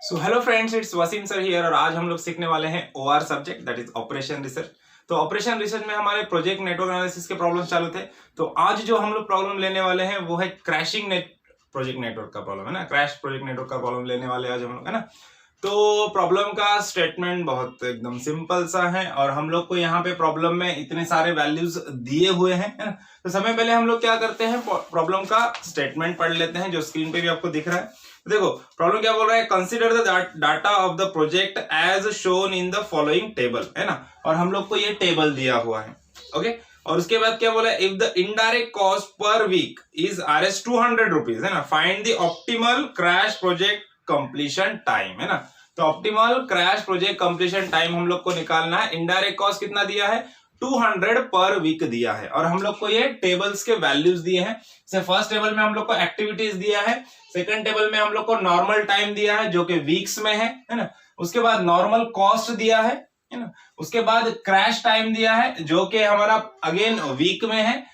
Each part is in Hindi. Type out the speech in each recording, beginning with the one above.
So hello friends, it's Wasim sir here और आज हम लोग सीखने वाले हैं OR subject that is operation research. तो ऑपरेशन रिसर्च में हमारे प्रोजेक्ट नेटवर्क एनालिसिस के प्रॉब्लम चालू थे। तो आज जो हम लोग प्रॉब्लम लेने वाले हैं वो है क्रैशिंग प्रोजेक्ट नेटवर्क का प्रॉब्लम है ना, क्रैश प्रोजेक्ट नेटवर्क का प्रॉब्लम लेने वाले आज हम लोग है ना। तो प्रॉब्लम का स्टेटमेंट बहुत एकदम सिंपल सा है और हम लोग को यहाँ पे प्रॉब्लम में इतने सारे वैल्यूज दिए हुए हैं है ना। तो समय पहले हम लोग क्या करते हैं, प्रॉब्लम का स्टेटमेंट पढ़ लेते हैं जो स्क्रीन पे भी आपको दिख रहा है। तो देखो प्रॉब्लम क्या बोल रहा है, consider the data of the project as shown in the following table, है ना। और हम लोग को ये टेबल दिया हुआ है, ओके। और उसके बाद क्या बोला, if the indirect cost per week is Rs 200 rupees, है ना, find the optimal crash project completion time, है ना। तो optimal crash project completion time हम लोग को निकालना है। इनडायरेक्ट कॉस्ट कितना दिया है, 200 पर वीक दिया है और हम लोग को ये टेबल्स के वैल्यूज दिए हैं। जैसे फर्स्ट टेबल में हम लोग को एक्टिविटीज दिया है, सेकंड टेबल में हम लोग को नॉर्मल टाइम दिया है जो कि वीक्स में है ना। उसके बाद नॉर्मल कॉस्ट दिया है ना। उसके बाद क्रैश टाइम दिया है जो कि हमारा अगेन वीक में है,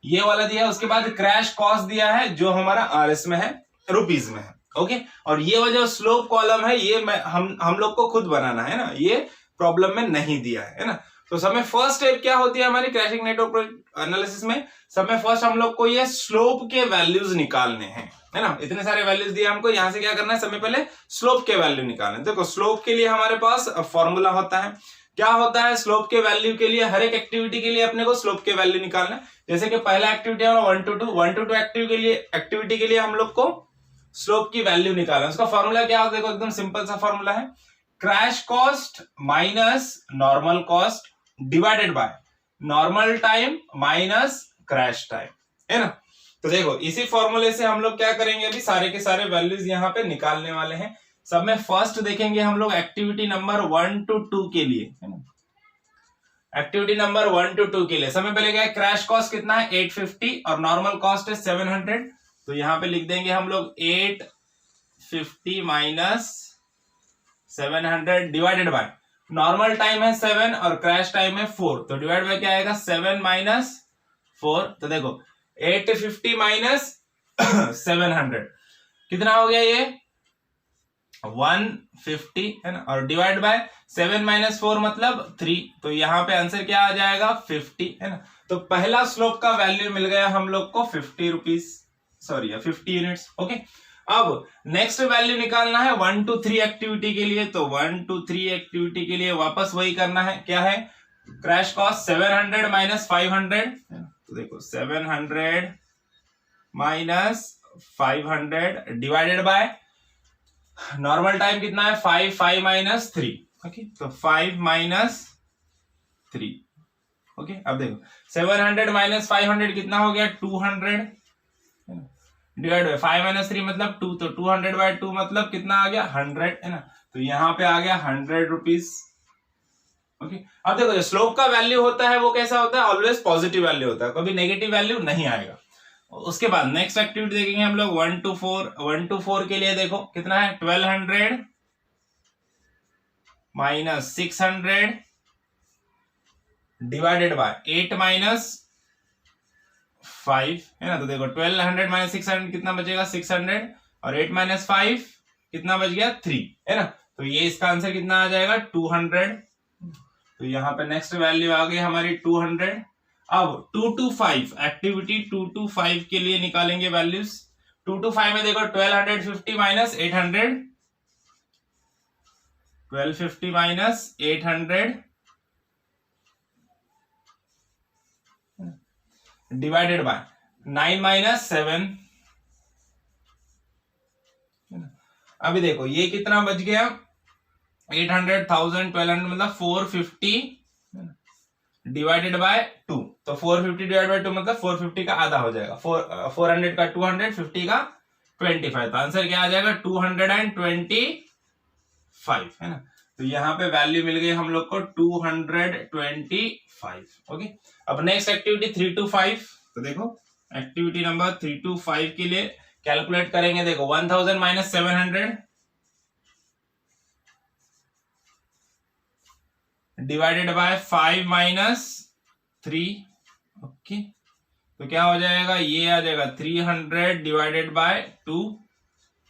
ये वाला दिया है। उसके बाद क्रैश कॉस्ट दिया है जो हमारा आरएस में है, रुपीज में है, ओके। और ये वाला जो स्लोप कॉलम है ये हम लोग को खुद बनाना है ना, ये प्रॉब्लम में नहीं दिया है ना। तो समय फर्स्ट स्टेप क्या होती है हमारी क्रैशिंग नेटवर्क एनालिसिस में, समय फर्स्ट हम लोग को ये स्लोप के वैल्यूज निकालने हैं, है ना। इतने सारे वैल्यूज दिए हमको, यहां से क्या करना है, समय पहले स्लोप के वैल्यू निकालने। देखो स्लोप के लिए हमारे पास फॉर्मूला होता है। क्या होता है स्लोप के वैल्यू के लिए, हर एक एक्टिविटी के लिए अपने को स्लोप के वैल्यू निकालना है। जैसे कि पहला एक्टिविटी है 1 to 2 एक्टिविटी के लिए हम लोग को स्लोप की वैल्यू निकालना। उसका फॉर्मूला क्या होता है, देखो एकदम सिंपल सा फॉर्मूला है, crash cost minus normal cost divided by normal time minus crash time, है ना। तो देखो इसी फॉर्मूले से हम लोग क्या करेंगे, अभी सारे के सारे वैल्यूज यहाँ पे निकालने वाले हैं। सब में फर्स्ट देखेंगे हम लोग एक्टिविटी नंबर 1 to 2 के लिए, है ना। एक्टिविटी नंबर 1 to 2 के लिए समय पहले क्या है, क्रैश कॉस्ट कितना है 850 और नॉर्मल कॉस्ट है 700। तो यहाँ पे लिख देंगे हम लोग 850 minus 700 divided by normal time है 7 और क्रैश टाइम है 4, तो डिवाइड बाय क्या आएगा 7 माइनस 4। तो देखो 850 माइनस 700 कितना हो गया, ये 150, है ना। और डिवाइड बाय 7 माइनस 4 मतलब 3, तो यहाँ पे आंसर क्या आ जाएगा 50, है ना। तो पहला स्लोप का वैल्यू मिल गया हम लोग को 50 रुपीज, सॉरी 50 यूनिट्स, ओके। अब नेक्स्ट वैल्यू निकालना है 1 to 3 एक्टिविटी के लिए। तो 1 to 3 एक्टिविटी के लिए वापस वही करना है, क्या है, क्रैश कॉस्ट 700 माइनस 500। तो देखो 700 minus 500 divided by normal time कितना है 5 माइनस 3, ओके। तो 5 माइनस 3, ओके। अब देखो 700 माइनस 500 कितना हो गया 200 डिवाइड बाय 5 माइनस 3 मतलब 2, तो 200 बाय 2 मतलब कितना आ गया 100, है ना। तो यहाँ पे आ गया 100 रुपीज, ओके। अब देखो जो स्लोप का वैल्यू होता है वो कैसा होता है, ऑलवेज पॉजिटिव वैल्यू होता है, कभी नेगेटिव वैल्यू नहीं आएगा। उसके बाद नेक्स्ट एक्टिविटी देखेंगे हम लोग 1 to 4 के लिए। देखो कितना है 1200 माइनस 600 डिवाइडेड बाय 8 माइनस 5, है ना। तो देखो 1200 माइनस 600 कितना बचेगा 600 और 8 माइनस 5 कितना बच गया 3, है ना। तो ये इसका आंसर कितना आ जाएगा 200। तो यहाँ पे नेक्स्ट वैल्यू आ गई हमारी 200। अब 2 to 5 एक्टिविटी 2 to 5 के लिए निकालेंगे वैल्यूज। 2 to 5 में देखो 1250 minus 800, 1250 minus 800 divided by 9 minus 7। अभी देखो ये कितना बच गया 800, 1000, 1200 मतलब 450 डिवाइडेड बाय 2। तो 450 डिवाइड बाय 2 मतलब 450 का आधा हो जाएगा, 400 का 200, 50 का 25। तो आंसर क्या आ जाएगा 225, है ना। तो यहाँ पे वैल्यू मिल गई हम लोग को 225, ओके। अब नेक्स्ट एक्टिविटी 3 to 5। तो देखो एक्टिविटी नंबर 3 to 5 के लिए कैलकुलेट करेंगे। देखो 1000 minus 700 divided by 5 minus 3, okay. तो क्या हो जाएगा, ये आ जाएगा 300 डिवाइडेड बाय 2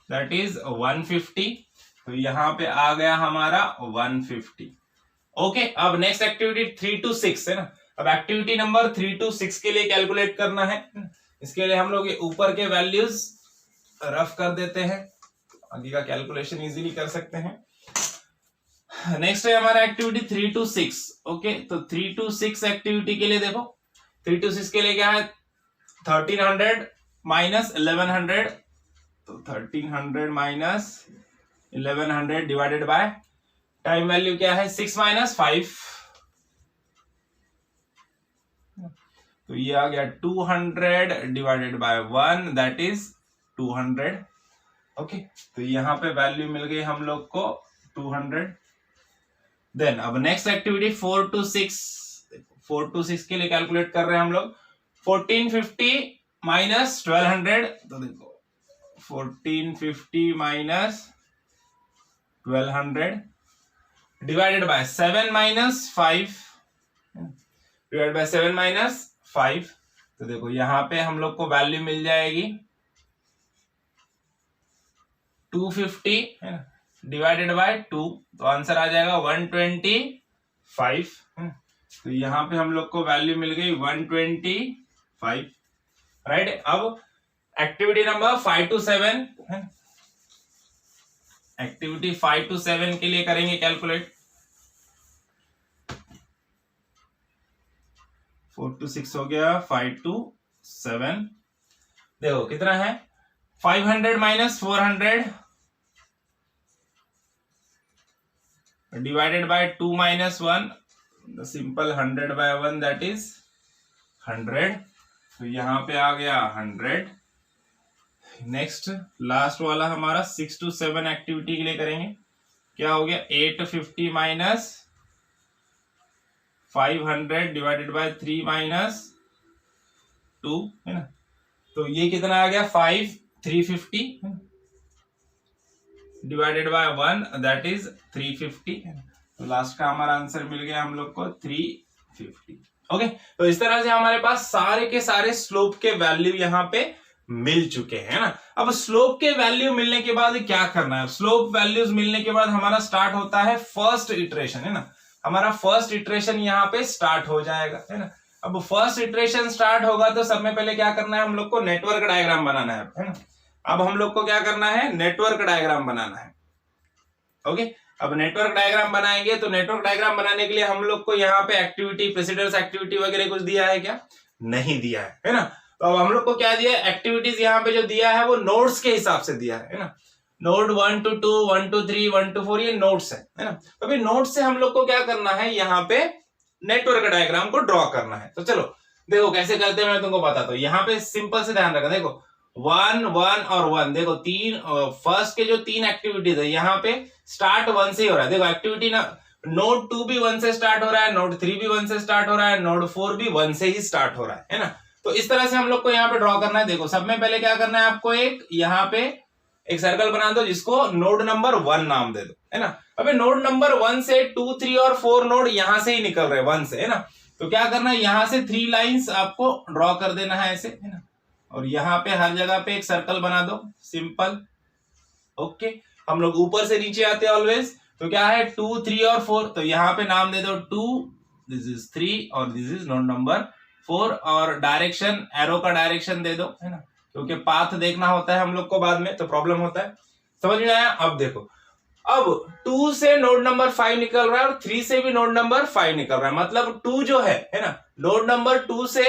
दैट इज 150, तो यहाँ पे आ गया हमारा 150। ओके, अब नेक्स्ट एक्टिविटी 3 to 6 है ना। अब एक्टिविटी नंबर 3 to 6 के लिए कैलकुलेट करना है। इसके लिए हम लोग ये ऊपर के वैल्यूज रफ कर देते हैं, आगे का कैलकुलेशन इजीली कर सकते हैं। नेक्स्ट है हमारा एक्टिविटी 3 to 6। ओके, तो 3 to 6 एक्टिविटी के लिए देखो 3 to 6 के लिए क्या है 1300 माइनस 1100, तो 1300 minus 1100 divided by time value क्या है 6 माइनस 5, तो ये आ गया 200 divided by 1 that is 200। Okay, तो यहाँ पे वैल्यू मिल गई हम लोग को 200। देन अब नेक्स्ट एक्टिविटी 4 to 6, 4 to 6 के लिए कैलकुलेट कर रहे हैं हम लोग 1450 माइनस 1200, तो देखो 1450 minus 1200 divided by 7 minus 5, divided by 7 minus 5, तो देखो यहाँ पे हम लोग को वैल्यू मिल जाएगी 250 है ना, डिवाइडेड बाय 2, तो आंसर आ जाएगा 125 है ना। तो यहाँ पे हम लोग को वैल्यू मिल गई 125, राइट। अब एक्टिविटी नंबर 5 to 7 है, एक्टिविटी 5 to 7 के लिए करेंगे कैलकुलेट। 4 to 6 हो गया, 5 to 7 देखो कितना है 500 minus 400 divided by 2 minus 1, simple 100 by 1 that is 100, तो यहाँ पे आ गया 100। नेक्स्ट लास्ट वाला हमारा 6 to 7 एक्टिविटी के लिए करेंगे, क्या हो गया 850 माइनस 500 डिवाइडेड बाय 3 माइनस 2 है ना, तो ये कितना आ गया 350 डिवाइडेड बाय 1 दैट इज 350, तो लास्ट का हमारा आंसर मिल गया हम लोग को 350। ओके, तो इस तरह से हमारे पास सारे के सारे स्लोप के वैल्यू यहाँ पे मिल चुके हैं ना। अब स्लोप के वैल्यू मिलने के बाद क्या करना है, स्लोप वैल्यूज मिलने के बाद हमारा स्टार्ट होता है फर्स्ट इटरेशन है ना, हमारा फर्स्ट इटरेशन यहाँ पे स्टार्ट हो जाएगा है ना। अब फर्स्ट इटरेशन स्टार्ट होगा तो सब में पहले क्या करना है हम लोग को नेटवर्क डायग्राम बनाना है ना। अब हम लोग को क्या करना है नेटवर्क डायग्राम बनाना है। ओके, अब नेटवर्क डायग्राम बनाएंगे तो नेटवर्क डायग्राम बनाने के लिए हम लोग को यहाँ पे एक्टिविटी प्रेसिडेंस एक्टिविटी वगैरह कुछ दिया है क्या, नहीं दिया है ना। तो अब हम लोग को क्या दिया है एक्टिविटीज यहाँ पे जो दिया है वो नोड्स के हिसाब से दिया है ना, नोड 1 to 2 1 to 3 1 to 4 ये नोड्स है ना। तो अभी नोड्स से हम लोग को क्या करना है यहाँ पे नेटवर्क डायग्राम को ड्रॉ करना है। तो चलो देखो कैसे करते हैं मैं तुमको बताता हूँ। यहाँ पे सिंपल से ध्यान रखना, देखो 1 1 और 1, देखो तीन फर्स्ट के जो तीन एक्टिविटीज है यहाँ पे स्टार्ट 1 से ही हो रहा है। देखो एक्टिविटी ना नोड 2 भी 1 से स्टार्ट हो रहा है, नोड 3 भी 1 से स्टार्ट हो रहा है, नोड 4 भी 1 से ही स्टार्ट हो रहा है ना। तो इस तरह से हम लोग को यहाँ पे ड्रॉ करना है। देखो सब में पहले क्या करना है आपको एक यहाँ पे एक सर्कल बना दो जिसको नोड नंबर 1 नाम दे दो है ना। अबे नोड नंबर 1 से 2 3 और 4 नोड यहां से ही निकल रहे 1 से है ना। तो क्या करना है यहाँ से 3 लाइंस आपको ड्रॉ कर देना है ऐसे है ना, और यहाँ पे हर जगह पे एक सर्कल बना दो सिंपल। ओके, हम लोग ऊपर से नीचे आते हैं ऑलवेज। तो क्या है 2 3 और 4, तो यहाँ पे नाम दे दो 2, दिस इज 3 और दिस इज नोड नंबर 4, और डायरेक्शन एरो का डायरेक्शन दे दो है ना, क्योंकि पाथ देखना होता है हम लोग को बाद में तो प्रॉब्लम होता है। समझ में आया। अब देखो अब 2 से नोड नंबर 5 निकल रहा है और 3 से भी नोड नंबर 5 निकल रहा है, मतलब 2 जो है ना नोड नंबर 2 से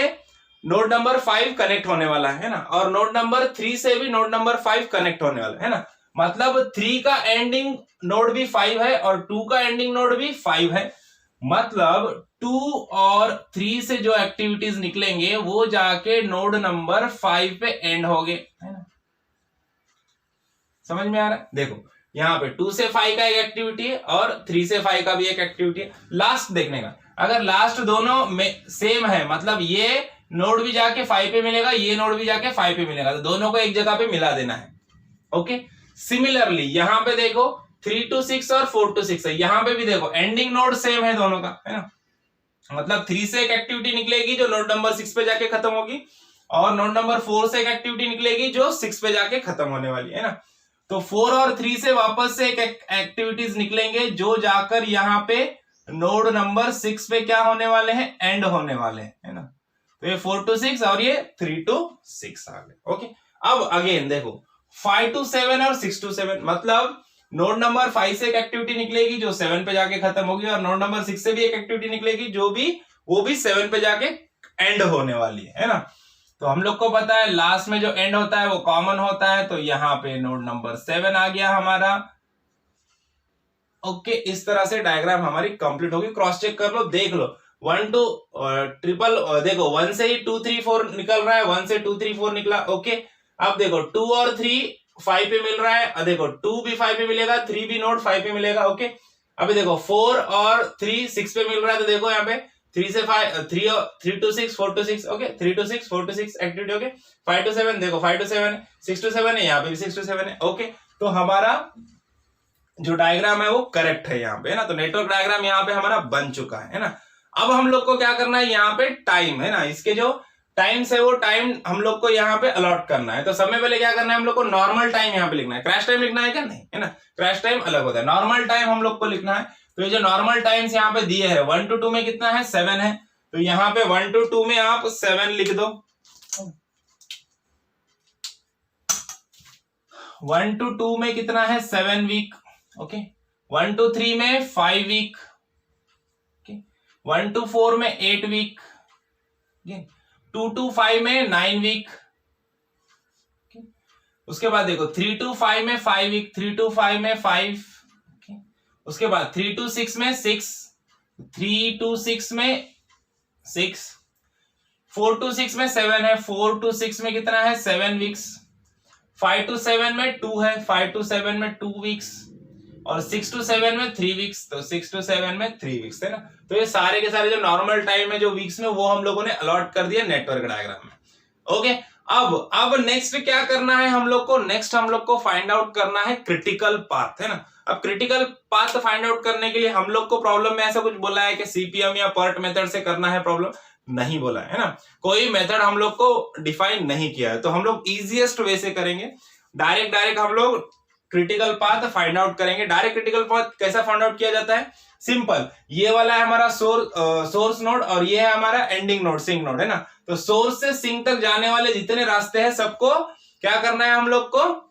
नोड नंबर 5 कनेक्ट होने वाला है ना, और नोड नंबर 3 से भी नोड नंबर 5 कनेक्ट होने वाला है ना। मतलब 3 का एंडिंग नोड भी 5 है और 2 का एंडिंग नोड भी 5 है। मतलब 2 और 3 से जो एक्टिविटीज निकलेंगे वो जाके नोड नंबर 5 पे एंड होंगे है ना। समझ में आ रहा है। देखो यहाँ पे 2 से 5 का एक एक्टिविटी है और 3 से 5 का भी एक एक्टिविटी है। लास्ट देखने का, अगर लास्ट दोनों में सेम है मतलब ये नोड भी जाके 5 पे मिलेगा, ये नोड भी जाके 5 पे मिलेगा, तो दोनों को एक जगह पे मिला देना है। ओके, सिमिलरली यहाँ पे देखो 3 to 6 और 4 to 6 है, यहाँ पे भी देखो एंडिंग नोड सेम है दोनों का है ना। मतलब 3 से एक एक्टिविटी निकलेगी जो नोड नंबर 6 पे जाके खत्म होगी, और नोड नंबर 4 से एक एक्टिविटी निकलेगी जो 6 पे जाके खत्म होने वाली है ना। तो 4 और 3 से वापस से एक एक्टिविटीज निकलेंगे जो जाकर यहाँ पे नोड नंबर 6 पे क्या होने वाले हैं, एंड होने वाले हैं, है ना। तो ये 4 to 6 और ये 3 to 6 आ गए। ओके, अब अगेन देखो 5 to 7 और 6 to 7, मतलब नोड नंबर 5 से एक एक्टिविटी निकलेगी जो 7 पे जाके खत्म होगी, और नोड नंबर 6 से भी एक एक्टिविटी निकलेगी जो भी वो भी 7 पे जाके एंड होने वाली है ना। तो हम लोग को पता है लास्ट में जो एंड होता है वो कॉमन होता है, तो यहाँ पे नोड नंबर 7 आ गया हमारा। ओके, इस तरह से डायग्राम हमारी कंप्लीट होगी। क्रॉस चेक कर लो, देख लो 1 to ट्रिपल, देखो 1 से ही 2 3 4 निकल रहा है, 1 से 2 3 4 निकला। ओके, अब देखो 2 और 3 5 पे मिल रहा है, देखो 2 भी 5 पे मिलेगा, 3 भी नोड 5 पे मिलेगा। ओके, अभी देखो 4 और 3 6 पे मिल रहा है, तो देखो यहाँ पे 3 से 5 3 to 6 4 to 6, okay 3 to 6 4 to 6 activity. Okay, 5 to 7 देखो 5 to 7 6 to 7 है, यहाँ पे भी 6 to 7 है। ओके, तो हमारा जो डायग्राम है वो करेक्ट है यहाँ पे, है ना। तो नेटवर्क डायग्राम यहाँ पे हमारा बन चुका है ना। अब हम लोग को क्या करना है, यहाँ पे टाइम है ना, इसके जो टाइम्स है वो टाइम हम लोग को यहाँ पे अलॉट करना है। तो सबसे पहले क्या करना है, हम लोग को नॉर्मल टाइम यहाँ पे लिखना है। क्रैश टाइम लिखना है क्या, नहीं, है ना, क्रैश टाइम अलग होता है, नॉर्मल टाइम हम लोग को लिखना है। तो ये जो नॉर्मल टाइम्स यहाँ पे दिए है 1 to 2 में कितना है, 7 है, तो यहाँ पे 1 to 2 में आप 7 लिख दो, 1 to 2 में कितना है 7 वीक। ओके, 1 to 3 में 5 वीक, 1 to 4 में 8 वीक, 2 to 5 में 9 वीक। उसके बाद देखो 3 to 5 में 5 वीक, 3 to 5 में 5। उसके बाद 3 to 6 में 6, 3 to 6 में 6, 4 to 6 में 7 है, 4 to 6 में कितना है 7 वीक्स, 5 to 7 में 2 है, 5 to 7 में 2 वीक्स, और 6 to 7 में 3 वीक्स, तो 6 to 7 में 3 वीक्स, है ना। तो ये सारे के सारे जो नॉर्मल टाइम है जो वीक्स में, वो हम लोगों ने अलॉट कर दिया नेटवर्क डायग्राम में। ओके, अब नेक्स्ट क्या करना है हम लोग को, नेक्स्ट हम लोग को फाइंड आउट करना है क्रिटिकल पाथ, है ना। अब क्रिटिकल पाथ फाइंड आउट करने के लिए हम लोग को प्रॉब्लम में ऐसा कुछ बोला है कि सीपीएम या पर्ट मेथड से करना है, प्रॉब्लम नहीं बोला है ना, कोई मेथड हम लोग को डिफाइन नहीं किया है। तो हम लोग इजीएस्ट वे से करेंगे, डायरेक्ट हम लोग क्रिटिकल पाथ फाइंड आउट करेंगे। डायरेक्ट क्रिटिकल पाथ कैसा फाइंड आउट किया जाता है, सिंपल, ये वाला है हमारा सोर्स नोड और ये है हमारा एंडिंग नोड, सिंक नोड, है ना। तो सोर्स से सिंक तक जाने वाले जितने रास्ते हैं सबको क्या करना है, हम लोग को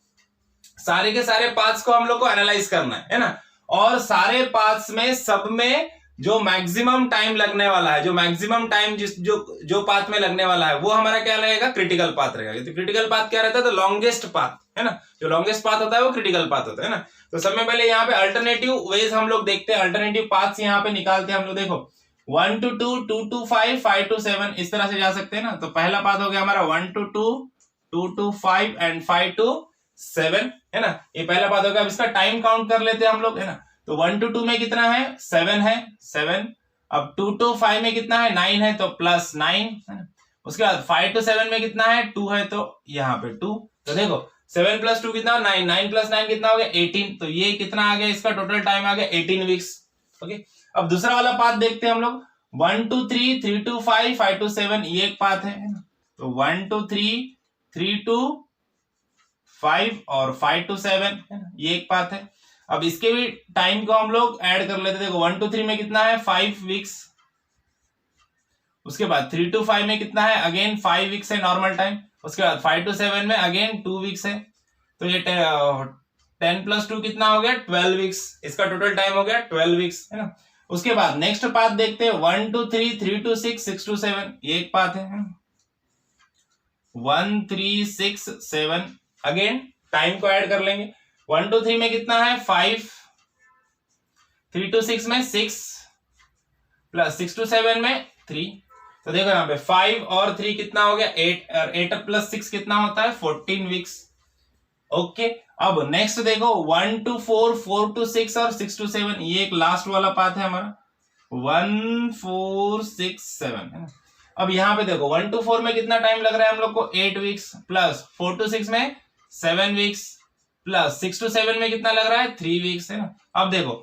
सारे के सारे पाथ्स को हम लोग को एनालाइज करना है ना। और सारे पाथ्स में सब में जो मैक्सिमम टाइम लगने वाला है, जो मैक्सिमम टाइम जो पाथ में लगने वाला है वो हमारा क्या लगेगा, क्रिटिकल पाथ रहेगा। तो क्रिटिकल पाथ क्या रहता है, तो लॉन्गेस्ट पाथ, है ना, जो लॉन्गेस्ट पाथ होता है वो क्रिटिकल पाथ होता है ना। तो सबसे पहले यहाँ पे अल्टरनेटिव वेज हम लोग देखते हैं, अल्टरनेटिव पाथ्स यहाँ पे निकालते हैं हम लोग। देखो 1 to 2, 2 to 5, 5 to 7 इस तरह से जा सकते हैं ना। तो पहला पाथ हो गया हमारा 1 to 2, 2 to 5 एंड 5 to 7, है ना, ये पहला पाथ हो गया। अब इसका टाइम काउंट कर लेते हैं हम लोग, है ना। तो 1 to 2 में कितना है 7 है, 7। अब 2 to 5 में कितना है 9 है, तो प्लस 9, है ना। उसके बाद 5 to 7 में कितना है 2 है, तो यहाँ पे 2। तो देखो 7 plus 2 कितना, 9, 9 plus 9 कितना हो गया 18। तो ये कितना आ गया, इसका टोटल टाइम आ गया 18 वीक्स। ओके, अब दूसरा वाला पाथ देखते हैं हम लोग, 1 to 3, 3 to 5, 5 to 7, ये एक पाथ है ना। तो 1 to 3, 3 to 5 और 5 to 7, ये एक पाथ है। अब इसके भी टाइम को हम लोग ऐड कर लेते हैं। देखो 1 to 3 में कितना है 5 वीक्स, उसके बाद 3 to 5 में कितना है अगेन 5 वीक्स है नॉर्मल टाइम, उसके बाद 5 to 7 में अगेन 2 वीक्स है। तो ये 10 plus 2 कितना हो गया 12 वीक्स, इसका टोटल टाइम हो गया 12 वीक्स, है ना। उसके बाद नेक्स्ट पाथ देखते हैं 1 to 3, 3 to 6, 6 to 7, ये एक पाथ है। 1 3 6 7 अगेन टाइम को ऐड कर लेंगे। 1 to 3 में कितना है 5, 3 to 6 में 6 प्लस 6 to 7 में 3। तो देखो यहाँ पे 5 और 3 कितना हो गया 8, और 8 प्लस 6 कितना होता है 14 वीक्स। ओके, अब नेक्स्ट देखो 1 to 4, 4 to 6 और 6 to 7, ये एक लास्ट वाला पाथ है हमारा 1 4 6 7, है ना। अब यहाँ पे देखो 1 to 4 में कितना टाइम लग रहा है हम लोग को 8 वीक्स, प्लस 4 to 6 में 7 वीक्स, प्लस 6 to 7 में कितना लग रहा है 3 वीक्स, है ना। अब देखो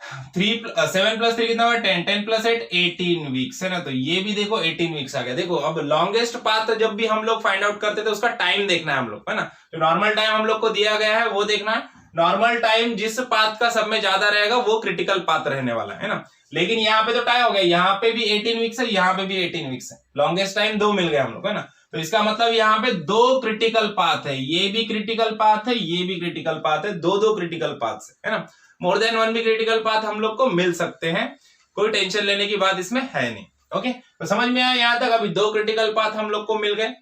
7 + 3 कितना हुआ 10, 10 + 8 18 वीक्स है ना। तो ये भी देखो 18 वीक्स आ गया। देखो अब लॉन्गेस्ट पाथ जब भी हम लोग फाइंड आउट करते थे उसका टाइम देखना है हम लोग, है ना। जो नॉर्मल टाइम हम लोग को दिया गया है वो देखना है। नॉर्मल टाइम जिस पाथ का सब में ज्यादा रहेगा वो क्रिटिकल पाथ रहने वाला है ना। लेकिन यहाँ पे तो टाइम हो गया, यहाँ पे भी 18 वीक्स है, यहाँ पे भी 18 वीक्स है, लॉन्गेस्ट टाइम 2 मिल गए हम लोग, है ना। तो इसका मतलब यहाँ पे 2 क्रिटिकल पाथ है, ये भी क्रिटिकल पाथ है, ये भी क्रिटिकल पाथ है, 2 क्रिटिकल पाथ है ना। मोर देन 1 भी क्रिटिकल पाथ हम लोग को मिल सकते हैं, कोई टेंशन लेने की बात इसमें है नहीं। ओके, तो समझ में आया यहाँ तक। अभी 2 क्रिटिकल पाथ हम लोग को मिल गए।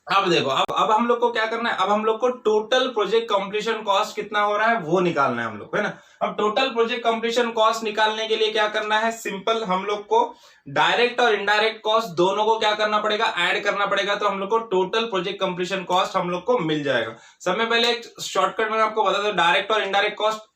अब देखो, अब हम लोग को क्या करना है, अब हम लोग को टोटल प्रोजेक्ट कंप्लीशन कॉस्ट कितना हो रहा है वो निकालना है हम लोग, है ना। अब टोटल प्रोजेक्ट कंप्लीशन कॉस्ट निकालने के लिए क्या करना है, सिंपल हम लोग को डायरेक्ट और इनडायरेक्ट कॉस्ट दोनों को क्या करना पड़ेगा, ऐड करना पड़ेगा। तो हम लोग को टोटल प्रोजेक्ट कंप्लीशन कॉस्ट हम लोग को मिल जाएगा। सब में पहले एक शॉर्टकट में आपको बता दो, डायरेक्ट और इनडायरेक्ट कॉस्ट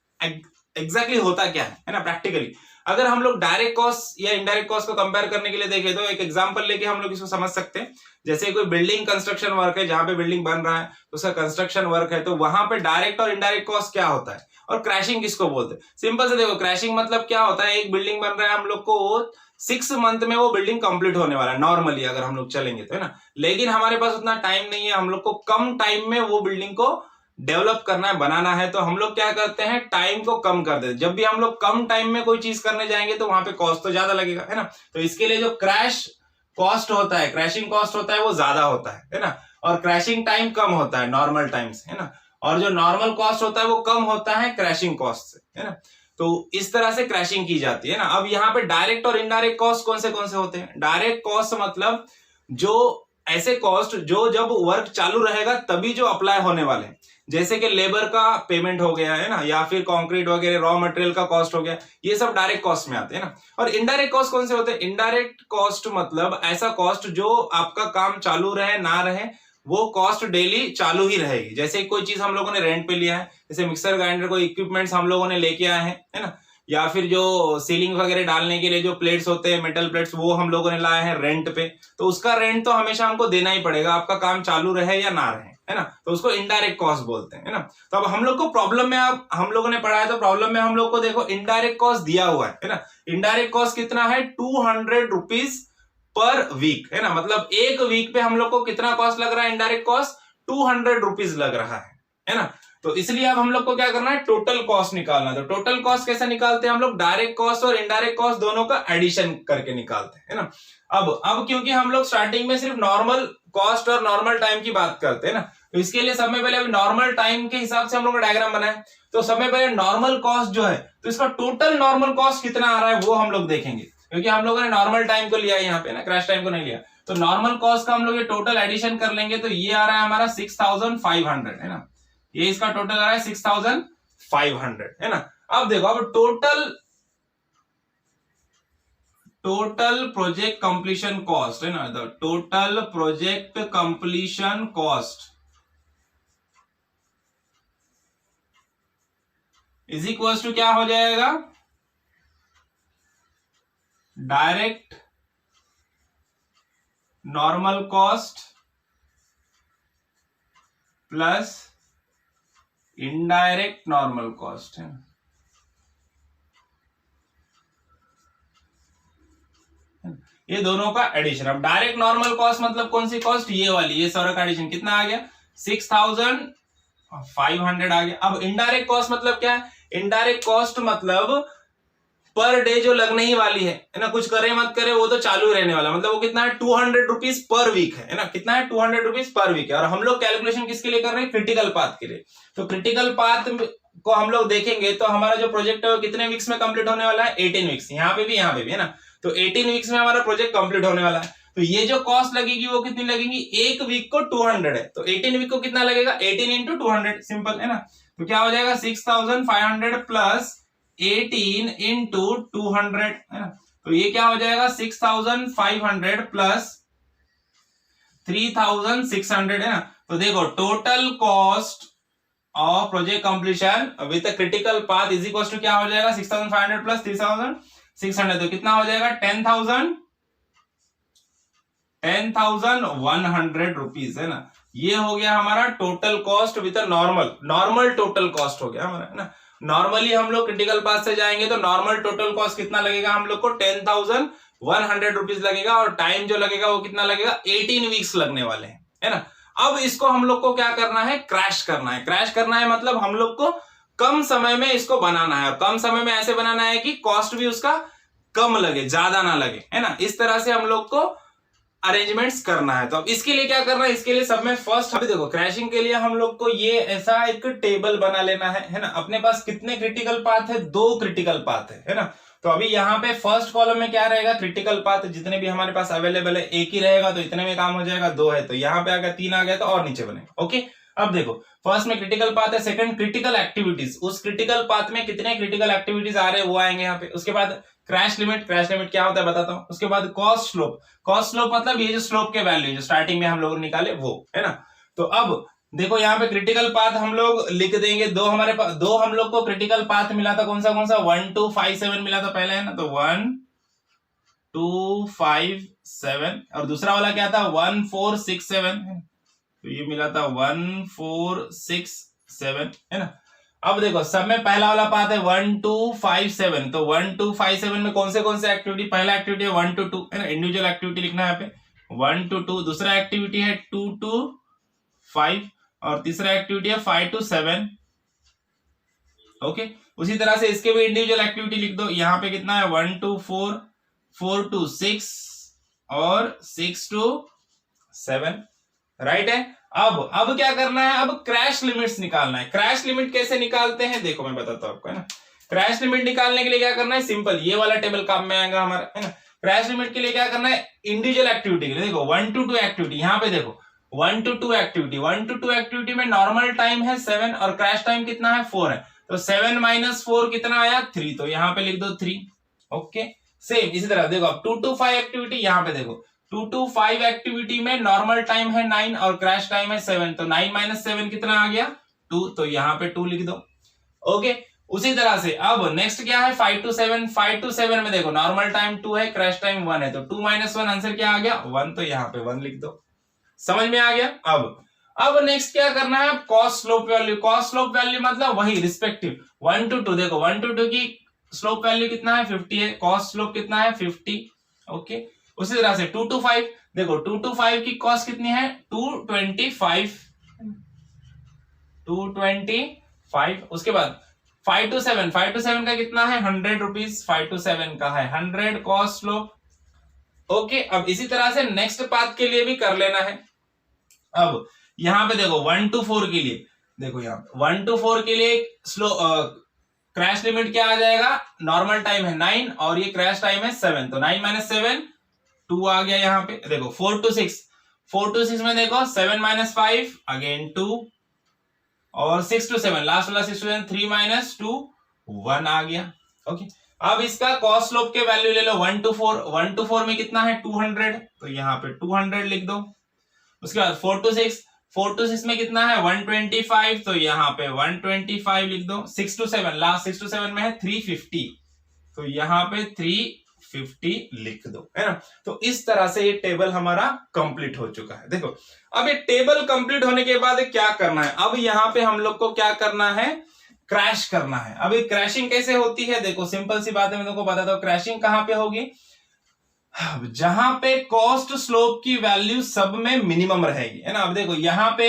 एग्जैक्टली होता क्या है ना प्रैक्टिकली। अगर हम लोग डायरेक्ट कॉस्ट या इनडायरेक्ट कॉस्ट को कंपेयर करने के लिए देखें तो एक एग्जांपल लेके हम लोग इसको समझ सकते हैं। जैसे कोई बिल्डिंग कंस्ट्रक्शन वर्क है, जहां पे बिल्डिंग बन रहा है उसका कंस्ट्रक्शन वर्क है, तो वहां पे डायरेक्ट और इनडायरेक्ट कॉस्ट क्या होता है और क्रैशिंग किसको बोलते हैं। सिंपल से देखो, क्रैशिंग मतलब क्या होता है, एक बिल्डिंग बन रहा है हम लोग को 6 मंथ में वो बिल्डिंग कंप्लीट होने वाला है नॉर्मली अगर हम लोग चलेंगे तो, है ना। लेकिन हमारे पास उतना टाइम नहीं है, हम लोग को कम टाइम में वो बिल्डिंग को डेवलप करना है, बनाना है। तो हम लोग क्या करते हैं, टाइम को कम कर देते हैं। जब भी हम लोग कम टाइम में कोई चीज करने जाएंगे तो वहां पे कॉस्ट तो ज्यादा लगेगा, है ना। तो इसके लिए जो क्रैश कॉस्ट होता है, क्रैशिंग कॉस्ट होता है वो ज्यादा होता है ना। और क्रैशिंग टाइम कम होता है नॉर्मल टाइम से, है ना। और जो नॉर्मल कॉस्ट होता है वो कम होता है क्रैशिंग कॉस्ट से, है ना। तो इस तरह से क्रैशिंग की जाती है ना। अब यहाँ पे डायरेक्ट और इनडायरेक्ट कॉस्ट कौन से होते हैं। डायरेक्ट कॉस्ट मतलब जो ऐसे कॉस्ट जो जब वर्क चालू रहेगा तभी जो अप्लाई होने वाले हैं, जैसे कि लेबर का पेमेंट हो गया, है ना, या फिर कंक्रीट वगैरह रॉ मटेरियल का कॉस्ट हो गया, ये सब डायरेक्ट कॉस्ट में आते हैं ना। और इनडायरेक्ट कॉस्ट कौन से होते हैं। इनडायरेक्ट कॉस्ट मतलब ऐसा कॉस्ट जो आपका काम चालू रहे ना रहे वो कॉस्ट डेली चालू ही रहेगी। जैसे कोई चीज हम लोगों ने रेंट पे लिया है, जैसे मिक्सर ग्राइंडर, कोई इक्विपमेंट्स हम लोगों ने लेके आए हैं, है ना। या फिर जो सीलिंग वगैरह डालने के लिए जो प्लेट्स होते हैं, मेटल प्लेट्स, वो हम लोगों ने लाए हैं रेंट पे, तो उसका रेंट तो हमेशा हमको देना ही पड़ेगा, आपका काम चालू रहे या ना रहे, है ना। तो उसको इनडायरेक्ट कॉस्ट बोलते हैं, है ना। तो अब हम लोग को प्रॉब्लम में, अब हम लोगों ने पढ़ा है तो प्रॉब्लम में हम लोग को देखो इनडायरेक्ट कॉस्ट दिया हुआ है ना। इनडायरेक्ट कॉस्ट कितना है, 200 रुपीज पर वीक, है ना। मतलब एक वीक पे हम लोग को कितना कॉस्ट लग रहा है, इनडायरेक्ट कॉस्ट 200 रुपीज लग रहा है ना। तो इसलिए अब हम लोग को क्या करना है, टोटल कॉस्ट निकालना है। तो टोटल कॉस्ट कैसे निकालते हैं हम लोग, डायरेक्ट कॉस्ट और इनडायरेक्ट कॉस्ट दोनों का एडिशन करके निकालते हैं, है ना। अब क्योंकि हम लोग स्टार्टिंग में सिर्फ नॉर्मल कॉस्ट और नॉर्मल टाइम की बात करते हैं ना, तो इसके लिए सब में पहले अभी नॉर्मल टाइम के हिसाब से हम लोग डायग्राम बनाए। तो सब में पहले नॉर्मल कॉस्ट जो है, तो इसका टोटल नॉर्मल कॉस्ट कितना आ रहा है वो हम लोग देखेंगे, क्योंकि हम लोगों ने नॉर्मल टाइम को लिया है यहाँ पे ना, क्रैश टाइम को नहीं लिया। तो नॉर्मल कॉस्ट का हम लोग ये टोटल एडिशन कर लेंगे तो ये आ रहा है हमारा 6500, है ना। ये इसका टोटल आ रहा है 6500, है ना। अब देखो, अब टोटल प्रोजेक्ट कंप्लीशन कॉस्ट, है ना, the total project completion cost is equal to क्या हो जाएगा, direct normal cost plus indirect normal cost, है। ये दोनों का एडिशन। अब डायरेक्ट नॉर्मल कॉस्ट मतलब कौन सी कॉस्ट, ये वाली, ये सारा का एडिशन कितना आ गया 6500 आ गया। अब इनडायरेक्ट कॉस्ट मतलब क्या है, इनडायरेक्ट कॉस्ट मतलब पर डे जो लगने ही वाली है ना, कुछ करे मत करे वो तो चालू रहने वाला, मतलब वो कितना है 200 रुपीज पर वीक है ना, कितना है 200 रुपीज पर वीक है। और हम लोग कैलकुलेशन किसके लिए कर रहे हैं, क्रिटिकल पाथ के लिए। तो क्रिटिकल पाथ को हम लोग देखेंगे तो हमारा जो प्रोजेक्ट है वो कितने वीक्स में कंप्लीट होने वाला है, 18 वीक्स। यहाँ पे भी है ना। तो 18 वीक्स में हमारा प्रोजेक्ट कंप्लीट होने वाला है। तो ये जो कॉस्ट लगेगी वो कितनी लगेगी, एक वीक को 200 है, तो 18 वीक को कितना लगेगा, 18 इंटू 200, सिंपल, है ना। तो क्या हो जाएगा 6500 प्लस 18 इंटू 200, है ना। तो ये क्या हो जाएगा 6500 प्लस 3600, है ना। तो देखो total cost of project completion with critical path is equal to क्या हो जाएगा 6500 प्लस 3600, तो कितना हो जाएगा 10,100 रुपीज, है ना। ये हो गया हमारा total cost with normal total cost हो गया हमारा, है ना। नॉर्मली हम लोग क्रिटिकल पाथ से जाएंगे तो नॉर्मल टोटल कॉस्ट कितना लगेगा हम लोग को 10,100 रुपीज लगेगा, और टाइम जो लगेगा वो कितना लगेगा 18 वीक्स लगने वाले हैं, है ना। अब इसको हम लोग को क्या करना है, क्रैश करना है। क्रैश करना है मतलब हम लोग को कम समय में इसको बनाना है, और कम समय में ऐसे बनाना है कि कॉस्ट भी उसका कम लगे, ज्यादा ना लगे, है ना। इस तरह से हम लोग को अरेंजमेंट्स करना है। तो अब इसके लिए क्या करना है, इसके लिए सब में फर्स्ट अभी देखो क्रैशिंग के लिए हम लोग को ये ऐसा एक टेबल बना लेना है ना। अपने पास कितने क्रिटिकल पाथ है, 2 क्रिटिकल पाथ है ना। तो अभी यहाँ पे फर्स्ट कॉलम में क्या रहेगा, क्रिटिकल पाथ जितने भी हमारे पास अवेलेबल है, एक ही रहेगा तो इतने में काम हो जाएगा। 2 है तो यहाँ पे आ गया, 3 आ गया तो और नीचे बनेगा। ओके, अब देखो फर्स्ट में क्रिटिकल पाथ है, सेकंड क्रिटिकल एक्टिविटीज, उस क्रिटिकल पाथ में कितने क्रिटिकल एक्टिविटीज आ रहे हैं वो आएंगे यहाँ पे। उसके बाद क्रैश लिमिट, क्रैश लिमिट क्या होता है बताता हूँ। उसके बाद कॉस्ट स्लोप, कॉस्ट स्लोप मतलब ये जो स्लोप के वैल्यू जो स्टार्टिंग में हम लोग निकाले वो, है ना। तो अब देखो यहाँ पे क्रिटिकल पाथ हम लोग लिख देंगे, 2 हमारे पास, 2 हम लोग को क्रिटिकल पाथ मिला था, कौन सा 1 2 5 7 मिला था पहले, है ना। तो 1 2 5 7, और दूसरा वाला क्या था 1 4 6 7, तो ये मिला था 1 4 6 7, है ना। अब देखो सब में पहला वाला पाथ है 1 2 5 7, तो 1 2 5 7 में कौन से एक्टिविटी, पहला एक्टिविटी है 1 to 2, है ना, इंडिविजुअल एक्टिविटी लिखना है यहाँ पे 1 to 2, दूसरा एक्टिविटी है 2 to 5, और तीसरा एक्टिविटी है 5 to 7। ओके, उसी तरह से इसके भी इंडिविजुअल एक्टिविटी लिख दो। यहाँ पे कितना है 1 to 4, 4 to 6 और 6 to 7, राइट है। अब क्या करना है, अब क्रैश लिमिट्स निकालना है। क्रैश लिमिट कैसे निकालते हैं देखो मैं बताता हूं आपको, है ना। क्रैश लिमिट निकालने के लिए क्या करना है, सिंपल ये वाला टेबल काम में आएगा हमारा, है ना। क्रैश लिमिट के लिए क्या करना है, इंडिविजुअल एक्टिविटी के लिए देखो 1 to 2 एक्टिविटी, यहाँ पे देखो 1 to 2 एक्टिविटी, 1 to 2 एक्टिविटी में नॉर्मल टाइम है 7 और क्रैश टाइम कितना है 4 है, तो 7 - 4 कितना आया 3, तो यहाँ पे लिख दो 3। ओके, सेम इसी तरह देखो अब 2 to 5 एक्टिविटी, यहाँ पे देखो 2 to 5 एक्टिविटी में नॉर्मल टाइम है 9 और क्रैश टाइम है 7, तो 9 - 7 कितना आ गया 2, तो यहाँ पे 2 लिख दो। ओके, उसी तरह से अब नेक्स्ट क्या है 5 to 7, 5 to 7 में देखो नॉर्मल टाइम 2 है, क्रैश टाइम 1 है, तो 2 - 1 आंसर क्या आ गया 1, तो यहाँ पे 1 लिख दो। समझ में आ गया। अब नेक्स्ट क्या करना है, cost slope value. Cost slope value मतलब वही रिस्पेक्टिव 1 to 2, देखो 1 to 2 की स्लोप वैल्यू कितना है 50 है, कॉस्ट स्लोप कितना है 50। ओके, उसी तरह से 2 to 5, देखो 2 to 5 की कॉस्ट कितनी है 225, 225। उसके बाद 5 to 7, 5 to 7 का कितना है 100 रुपीज, 5 to 7 का है 100 कॉस्ट स्लोप। ओके, अब इसी तरह से नेक्स्ट पाथ के लिए भी कर लेना है। अब यहाँ पे देखो 1 to 4 के लिए, देखो यहाँ 1 to 4 के लिए स्लो क्रैश लिमिट क्या आ जाएगा, नॉर्मल टाइम है 9 और ये क्रैश टाइम है 7, तो 9 - 7 2 आ गया। यहाँ पे देखो 4 to 6, 4 to 6 में देखो 7 - 5 अगेन 2, और 6 to 7 लास्ट वाला 6 to 7 3 - 2 1 आ गया। ओके, अब इसका कॉस्ट स्लोप के वैल्यू ले लो 1 to 4, 1 to 4 में कितना है 200, तो यहाँ पे 200 लिख दो। उसके बाद 4 to 6, 4 to 6 में कितना है 125, तो यहाँ पे 125 लिख दो। 6 to 7 लास्ट 6 to 7 में है 350, तो यहाँ पे 350 लिख दो, है ना। तो इस तरह से ये टेबल हमारा कंप्लीट हो चुका है। देखो अब ये टेबल कंप्लीट होने के बाद क्या करना है, अब यहाँ पे हम लोग को क्या करना है, क्रैश करना है। अब ये क्रैशिंग कैसे होती है, देखो सिंपल सी बात है, मैं तुमको बताता हूँ। क्रैशिंग कहां पे होगी, जहां पे कॉस्ट स्लोप की वैल्यू सब में मिनिमम रहेगी, है ना। अब देखो यहाँ पे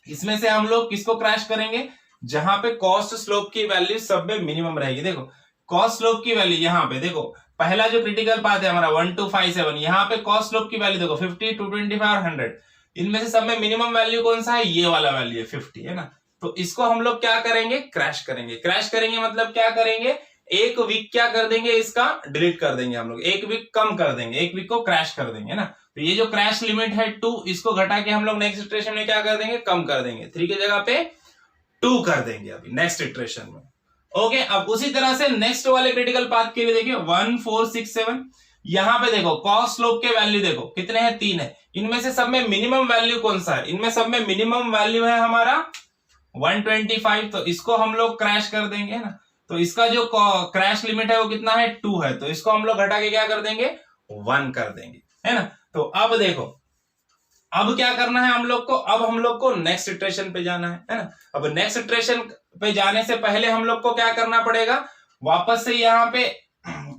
इसमें से हम लोग किसको क्रैश करेंगे, जहां पे कॉस्ट स्लोप की वैल्यू सब में मिनिमम रहेगी। देखो कॉस्ट स्लोप की वैल्यू यहाँ पे देखो, पहला जो क्रिटिकल पाथ है हमारा 1 to 5 7, यहाँ पे कॉस्ट स्लोप की वैल्यू देखो 50 225 और 100, इनमें से सब में मिनिमम वैल्यू कौन सा है, ये वाला वैल्यू है 50, है ना। तो इसको हम लोग क्या करेंगे, क्रैश करेंगे। क्रैश करेंगे मतलब क्या करेंगे, एक वीक क्या कर देंगे, इसका डिलीट कर देंगे हम लोग, एक वीक कम कर देंगे, एक वीक को क्रैश कर देंगे, है ना। तो ये जो क्रैश लिमिट है 2, इसको घटा के हम लोग नेक्स्ट इटरेशन में क्या कर देंगे, कम कर देंगे, 3 की जगह पे 2 कर देंगे अभी नेक्स्ट इटरेशन में। ओके, अब उसी तरह से नेक्स्ट वाले क्रिटिकल पाथ के लिए देखिए 1 4 6 7, यहाँ पे देखो कॉस्ट स्लोप के वैल्यू देखो कितने हैं 3 है, इनमें से सब में मिनिमम वैल्यू कौन सा है, इनमें सब में मिनिमम वैल्यू है हमारा 125, तो इसको हम लोग क्रैश कर देंगे, है ना। तो इसका जो क्रैश लिमिट है वो कितना है 2 है, तो इसको हम लोग घटा के क्या कर देंगे 1 कर देंगे, है ना। तो अब देखो अब क्या करना है हम लोग को, अब हम लोग को नेक्स्ट इटरेशन पे जाना है ना। अब नेक्स्ट इटरेशन पे जाने से पहले हम लोग को क्या करना पड़ेगा, वापस से यहाँ पे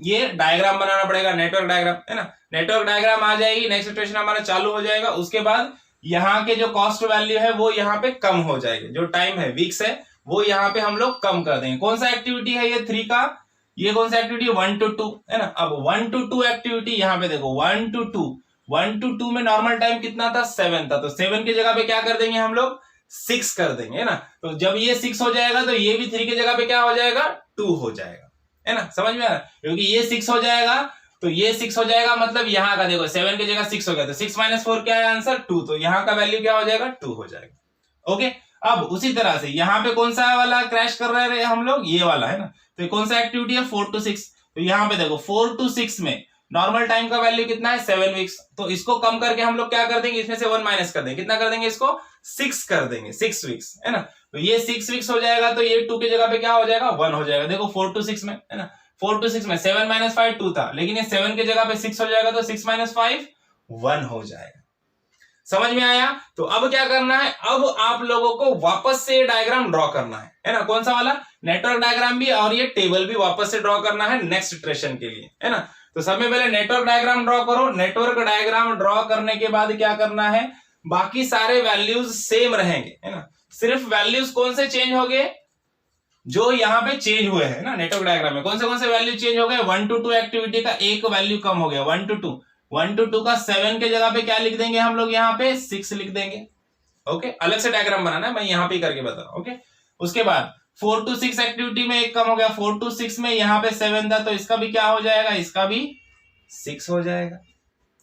ये डायग्राम बनाना पड़ेगा, नेटवर्क डायग्राम, है ना। नेटवर्क डायग्राम आ जाएगी, नेक्स्ट इटरेशन हमारा चालू हो जाएगा। उसके बाद यहाँ के जो कॉस्ट वैल्यू है वो यहाँ पे कम हो जाएगी, जो टाइम है वीक्स है वो यहाँ पे हम लोग कम कर देंगे। कौन सा एक्टिविटी है ये 3 का, ये कौन सा एक्टिविटी 1 to 2 है ना। अब 1 to 2 एक्टिविटी यहाँ पे देखो 1 to 2 में नॉर्मल टाइम कितना था 7 था, तो 7 की जगह पे क्या कर देंगे हम लोग 6 कर देंगे, है ना। तो जब ये 6 हो जाएगा तो ये भी 3 की जगह पे क्या हो जाएगा 2 हो जाएगा, है ना। समझ में आ रहा है, क्योंकि ये 6 हो जाएगा तो ये 6 हो जाएगा, मतलब यहाँ का देखो 7 की जगह 6 हो गया, तो 6 - 4 क्या है आंसर 2, तो यहाँ का वैल्यू क्या हो जाएगा 2 हो जाएगा। ओके, अब उसी तरह से यहाँ पे कौन सा वाला क्रैश कर रहे हैं हम लोग, ये वाला, है ना। तो कौन सा एक्टिविटी है 4 to 6, तो यहाँ पे देखो 4 to 6 में नॉर्मल टाइम का वैल्यू कितना है 7 वीक्स, तो इसको कम करके हम लोग क्या कर देंगे, इसमें से 1 माइनस कर देंगे, कितना कर देंगे इसको 6 कर देंगे, 6 वीक्स, है ना। तो ये 6 वीक्स हो जाएगा, तो ये 2 की जगह पे क्या हो जाएगा 1 हो जाएगा। देखो 4 to 6 में, है ना, 4 to 6 में 7 - 5 2 था, लेकिन ये 7 की जगह पे 6 हो जाएगा, तो 6 - 5 1 हो जाएगा। समझ में आया। तो अब क्या करना है, अब आप लोगों को वापस से डायग्राम ड्रॉ करना है ना। कौन सा वाला, नेटवर्क डायग्राम भी और ये टेबल भी वापस से ड्रॉ करना है नेक्स्ट इटरेशन के लिए, है ना। तो सबसे पहले नेटवर्क डायग्राम ड्रॉ करो। नेटवर्क डायग्राम ड्रॉ करने के बाद क्या करना है, बाकी सारे वैल्यूज सेम रहेंगे, है ना। सिर्फ वैल्यूज कौन से चेंज हो गए, जो यहाँ पे चेंज हुए हैं ना नेटवर्क डायग्राम में, कौन से वैल्यू चेंज हो गए, 1 to 2 एक्टिविटी का एक वैल्यू कम हो गया, 1 to 2 का 7 के जगह पे क्या लिख देंगे हम लोग, यहाँ पे 6 लिख देंगे। ओके, अलग से डायग्राम बनाना है, मैं यहाँ पे करके बता रहा हूँ। ओके, उसके बाद 4 to 6 एक्टिविटी में एक कम हो गया, 4 to 6 में यहाँ पे 7 था, तो इसका भी क्या हो जाएगा, इसका भी 6 हो जाएगा,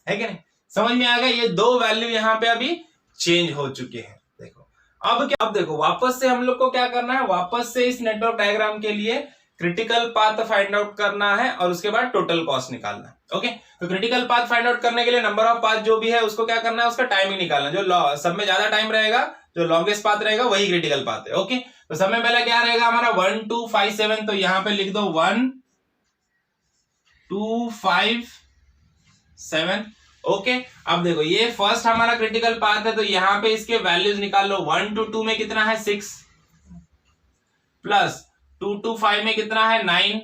है कि नहीं। समझ में आ गया, ये 2 वैल्यू यहाँ पे अभी चेंज हो चुके हैं। देखो अब क्या, अब देखो वापस से हम लोग को क्या करना है, वापस से इस नेटवर्क डायग्राम के लिए क्रिटिकल पाथ फाइंड आउट करना है और उसके बाद टोटल कॉस्ट निकालना है। ओके, तो क्रिटिकल पाथ फाइंड आउट करने के लिए नंबर ऑफ पाथ जो भी है उसको क्या करना है, उसका टाइमिंग निकालना, जो सब में ज्यादा टाइम रहेगा, जो लॉन्गेस्ट पाथ रहेगा वही क्रिटिकल पाथ है। ओके, तो सब में पहले क्या रहेगा हमारा 1 2 5 7, तो यहां पे लिख दो 1 2 5 7। ओके, अब देखो ये फर्स्ट हमारा क्रिटिकल पाथ है, तो यहां पे इसके वैल्यूज निकाल लो। 1 to 2 में कितना है 6, प्लस 2 to 5 में कितना है 9,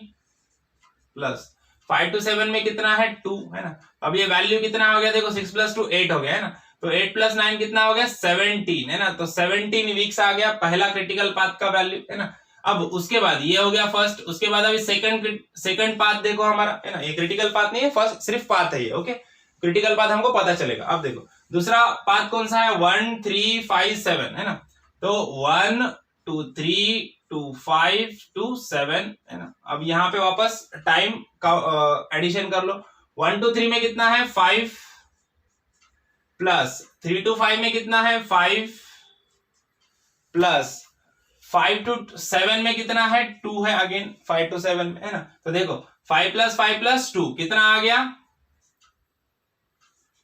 प्लस 5 to 7 में कितना है 2, है ना। अब ये वैल्यू कितना हो गया, देखो 6 + 2 8 हो गया, है ना। तो 8 + 9 कितना हो गया 17, है ना। तो 17 वीक्स आ गया पहला क्रिटिकल पाथ का वैल्यू, है ना। अब उसके बाद ये हो गया फर्स्ट, उसके बाद अभी सेकंड पाथ देखो हमारा, है ना। ये क्रिटिकल पाथ नहीं है, फर्स्ट सिर्फ पाथ है ये। ओके, क्रिटिकल पाथ हमको पता चलेगा। अब देखो दूसरा पाथ कौन सा है, 1 3 5 7, है ना। तो 1 2 3 2 5 2 7, है ना। अब यहाँ पे वापस टाइम का एडिशन कर लो। 1 to 3 में कितना है 5, प्लस 3 to 5 में कितना है 5, प्लस 5 to 7 में कितना है 2 है, अगेन 5 to 7 में, है ना। तो देखो 5 + 5 + 2 कितना आ गया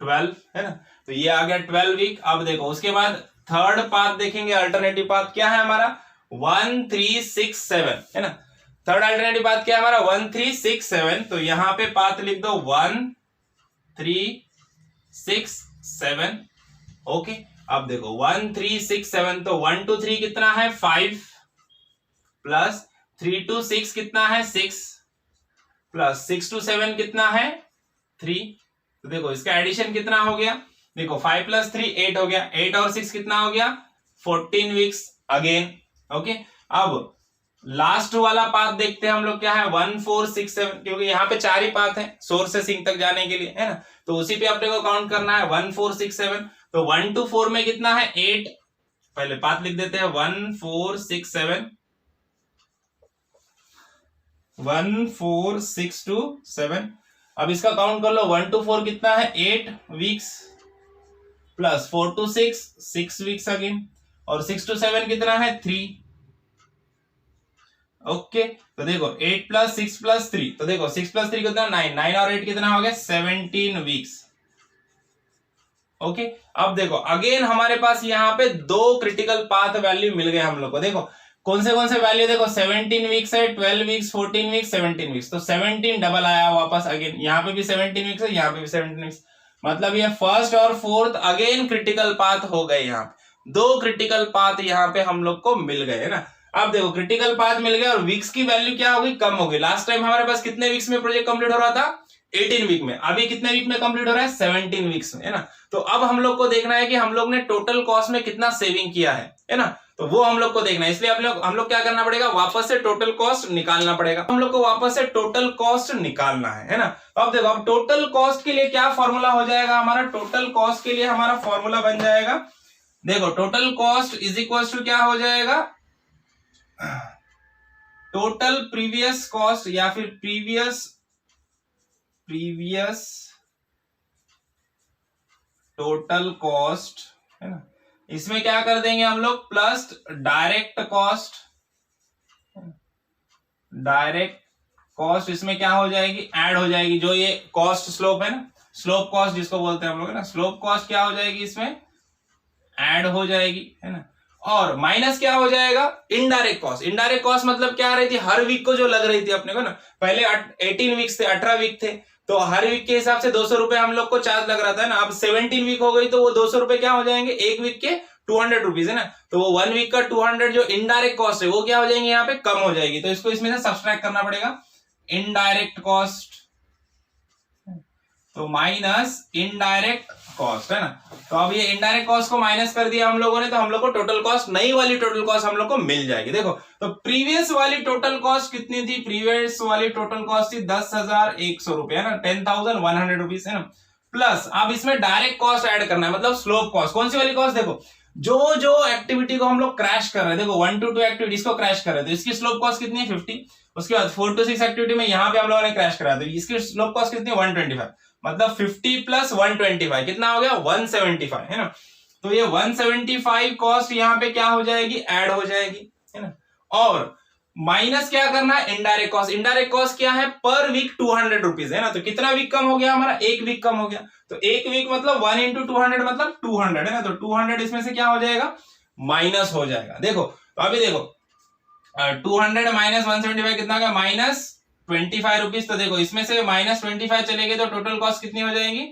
12, है ना। तो ये आ गया 12 वीक। अब देखो उसके बाद थर्ड पाथ देखेंगे, अल्टरनेटिव पाथ क्या है हमारा 1 3 6 7, है ना। थर्ड अल्टरनेटिव पाथ क्या है हमारा 1 3 6 7, तो यहां पे पाथ लिख दो 1 3 6 7। ओके, अब देखो 1 3 6 7, तो 1 to 3 कितना है 5, प्लस 3 to 6 कितना है 6, प्लस 6 to 7 कितना है 3। तो देखो इसका एडिशन कितना हो गया, देखो 5 + 3 8 हो गया, 8 और 6 कितना हो गया 14 वीक्स अगेन। ओके, अब लास्ट वाला पाथ देखते हैं हम लोग क्या है 1 4 6 7, क्योंकि यहाँ पे 4 ही पाथ है सोर्स से सिंक तक जाने के लिए, है ना। तो उसी पे अपने को काउंट करना है 1 4 6 7। तो 1 to 4 में कितना है 8, पहले पाथ लिख देते हैं 1 4 6 7, 1 4 6 2 7। अब इसका काउंट कर लो 1 to 4 कितना है 8 weeks, plus 4 to 6 6 weeks again, और 6 to 7 कितना है 3। ओके, तो देखो 8 + 6 + 3, तो देखो 6 + 3 कितना 9, 9 और 8 कितना हो गया 17 वीक्स। ओके, अब देखो अगेन हमारे पास यहाँ पे 2 क्रिटिकल पाथ वैल्यू मिल गए हम लोग को। देखो कौन से वैल्यू, देखो 17 वीक्स है, 12 वीक्स 14 वीक्स 17 वीक्स, तो 17 डबल आया वापस अगेन, यहाँ पे भी 17 वीक्स है, यहाँ पे भी 17 वीक्स। मतलब ये फर्स्ट और फोर्थ अगेन क्रिटिकल पाथ हो गए। यहाँ पे 2 क्रिटिकल पाथ यहाँ पे हम लोग को मिल गए है ना। अब देखो क्रिटिकल पाथ मिल गया और वीक्स की वैल्यू क्या हो गई, कम हो गई। लास्ट टाइम हमारे पास कितने वीक्स में प्रोजेक्ट कंप्लीट हो रहा था, 18 वीक में। अभी कितने वीक में कंप्लीट हो रहा है, 17 वीक्स में है ना। तो अब हम लोग को देखना है कि हम लोग ने टोटल कॉस्ट में कितना सेविंग किया है ना। तो वो हम लोग को देखना है, इसलिए हम लोग क्या करना पड़ेगा, वापस से टोटल कॉस्ट निकालना पड़ेगा। हम लोग को वापस से टोटल कॉस्ट निकालना है ना। तो अब देखो, अब टोटल कॉस्ट के लिए क्या फॉर्मूला हो जाएगा हमारा, टोटल कॉस्ट के लिए हमारा फॉर्मूला बन जाएगा, देखो total cost is equal to क्या हो जाएगा, टोटल प्रीवियस कॉस्ट या फिर प्रीवियस टोटल कॉस्ट है ना। इसमें क्या कर देंगे हम लोग, प्लस डायरेक्ट कॉस्ट इसमें क्या हो जाएगी, ऐड हो जाएगी। जो ये कॉस्ट स्लोप है ना, स्लोप कॉस्ट जिसको बोलते हैं हम लोग है ना, स्लोप कॉस्ट क्या हो जाएगी, इसमें ऐड हो जाएगी है ना। और माइनस क्या हो जाएगा, इनडायरेक्ट कॉस्ट। इनडायरेक्ट कॉस्ट मतलब क्या आ रही थी, हर वीक को जो लग रही थी अपने को ना, पहले 18 वीक्स थे, 18 वीक थे, तो हर वीक के हिसाब से 200 रुपए हम लोग को चार्ज लग रहा था ना। अब 17 वीक हो गई तो वो 200 रुपए क्या हो जाएंगे, एक वीक के 200 रुपीज है ना। तो वो 1 वीक का 200 जो इनडायरेक्ट कॉस्ट है वो क्या हो जाएंगे, यहाँ पे कम हो जाएगी। तो इसको इसमें से सब्सट्रैक्ट करना पड़ेगा, इनडायरेक्ट कॉस्ट तो माइनस इनडायरेक्ट कॉस्ट है ना। तो अब ये इनडायरेक्ट कॉस्ट को माइनस कर दिया हम लोगों ने, तो हम लोग को टोटल कॉस्ट, नई वाली टोटल कॉस्ट हम लोग को मिल जाएगी। देखो तो प्रीवियस वाली टोटल कॉस्ट कितनी थी, प्रीवियस वाली टोटल कॉस्ट थी 10,100 रुपए है ना, 10,100 रुपीज है ना। प्लस अब इसमें डायरेक्ट कॉस्ट ऐड करना है, मतलब स्लोप कॉस्ट। कौन सी वाली कॉस्ट, देखो जो एक्टिविटी को हम लोग क्रैश कर रहे हैं, देखो 1 to 2 एक्टिविटीज को क्रैश कर रहे थे, इसकी स्लोप कॉस्ट कितनी है, 50। उसके बाद 4 to 6 एक्टिविटी में यहाँ पे हम लोगों ने क्रैश कराया, तो इसकी स्लोप कॉस्ट कितनी है, 125। मतलब 50 प्लस 125 कितना हो गया, 175 है ना। तो ये 175 कॉस्ट यहाँ पे क्या हो जाएगी, ऐड हो जाएगी है ना। और माइनस क्या करना है, इनडायरेक्ट कॉस्ट। इनडायरेक्ट कॉस्ट क्या है, पर वीक 200 रुपीज है ना। तो कितना वीक कम हो गया हमारा, एक वीक कम हो गया। तो एक वीक मतलब 1 into 200 मतलब 200 है ना। तो 200 इसमें से क्या हो जाएगा, माइनस हो जाएगा। देखो तो अभी देखो 200 माइनस 175 कितना हो गया, माइनस 25 रुपीज। तो देखो इसमें से माइनस 25 चलेगी तो टोटल कॉस्ट कितनी हो जाएगी,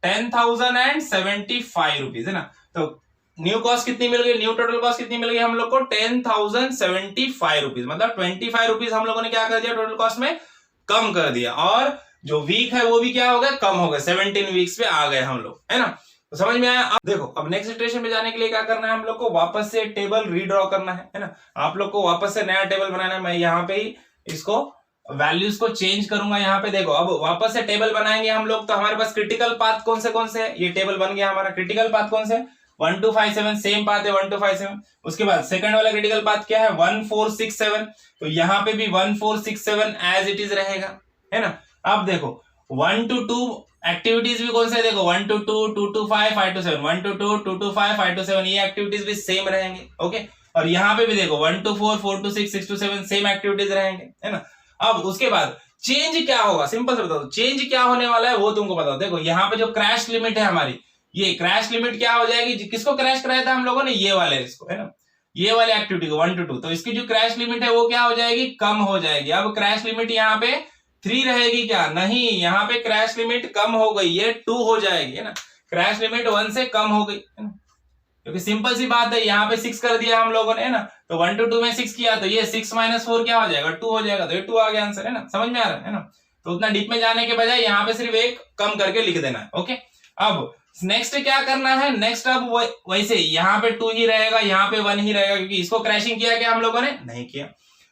10,075 रुपीज है ना। तो न्यू कॉस्ट कितनी मिल गई, न्यू टोटल कॉस्ट कितनी मिल गई हम लोग को, 10,075 रुपीज। मतलब 25 रुपीज हम लोगों ने क्या कर दिया, टोटल कॉस्ट में कम कर दिया। और जो वीक है वो भी क्या हो गया, कम हो गए, 17 वीक्स पे आ गए हम लोग है ना। तो समझ में आया। अब देखो, अब नेक्स्ट इटरेशन पे जाने के लिए क्या करना है, हम लोग को वापस से टेबल रीड्रॉ करना है ना। आप लोग को वापस से नया टेबल बनाना है। मैं यहाँ पे ही इसको वैल्यूज को चेंज करूंगा। यहाँ पे देखो, अब वापस से टेबल बनाएंगे हम लोग। तो हमारे पास क्रिटिकल पाथ कौन से है, ये टेबल बन गया हमारा। क्रिटिकल पाथ कौन से, 1 to 5 7 सेम पाथ है, 1 to 5 7। उसके बाद सेकंड वाला क्रिटिकल पाथ क्या है, 1 4 6 7। तो यहाँ पे भी 1 4 6 7 एज इट इज रहेगा है ना। अब देखो 1 to 2 एक्टिविटीज भी कौन से, देखो 1 to 2 2 to 5 5 to 7, 1 to 2 2 to 5 5 to 7, ये एक्टिविटीज भी सेम रहेंगे। ओके, और यहाँ पे भी देखो 1 to 4 4 to 6 6 to 7 same activities रहेंगे है ना। अब उसके बाद चेंज क्या होगा, सिंपल से बताओ चेंज क्या होने वाला है वो तुमको बताओ। देखो यहाँ पे जो क्रैश लिमिट है हमारी, ये क्रैश लिमिट क्या हो जाएगी, किसको क्रैश कराया था हम लोगों ने, ये वाले इसको है ना, ये वाले एक्टिविटी को 1 to 2। तो इसकी जो क्रैश लिमिट है वो क्या हो जाएगी, कम हो जाएगी। अब क्रैश लिमिट यहाँ पे 3 रहेगी क्या, नहीं, यहाँ पे क्रैश लिमिट कम हो गई, ये 2 हो जाएगी है ना। क्रैश लिमिट 1 से कम हो गई है ना, क्योंकि सिंपल सी बात है, यहाँ पे 6 कर दिया हम लोगों ने है ना। तो 1 to 2 में 6 किया, तो ये 6 - 4 क्या हो जाएगा, 2 हो जाएगा। तो ये 2 आ गया आंसर है ना। समझ में आ रहा है ना। तो उतना डीप में जाने के बजाय यहाँ पे सिर्फ एक कम करके लिख देना है। ओके, अब नेक्स्ट क्या करना है, नेक्स्ट अब वैसे यहाँ पे 2 ही रहेगा, यहाँ पे 1 ही रहेगा, क्योंकि इसको क्रैशिंग किया क्या हम लोगों ने, नहीं किया।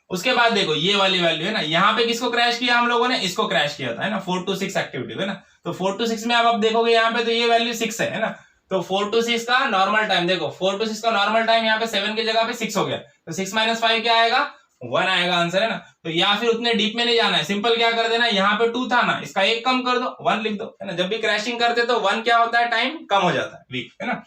उसके बाद देखो ये वाली वैल्यू है ना, यहाँ पे किसको क्रैश किया हम लोगों ने, इसको क्रैश किया था है ना, 4 to 6 एक्टिविटी है ना। तो 4 to 6 में अब आप देखोगे यहाँ पे तो ये वैल्यू 6 है ना। तो 4 to 6 का नॉर्मल टाइम, देखो 4 to 6 का नॉर्मल टाइम यहाँ पे 7 की जगह पे 6 हो गया। तो 6 - 5 क्या आएगा, 1 आएगा आंसर है ना। तो या फिर उतने डीप में नहीं जाना है, सिंपल क्या कर देना, यहाँ पे 2 था ना, इसका 1 कम कर दो, 1 लिख दो है ना। जब भी क्रैशिंग करते तो 1 क्या होता है, टाइम कम हो जाता है, वीक है ना।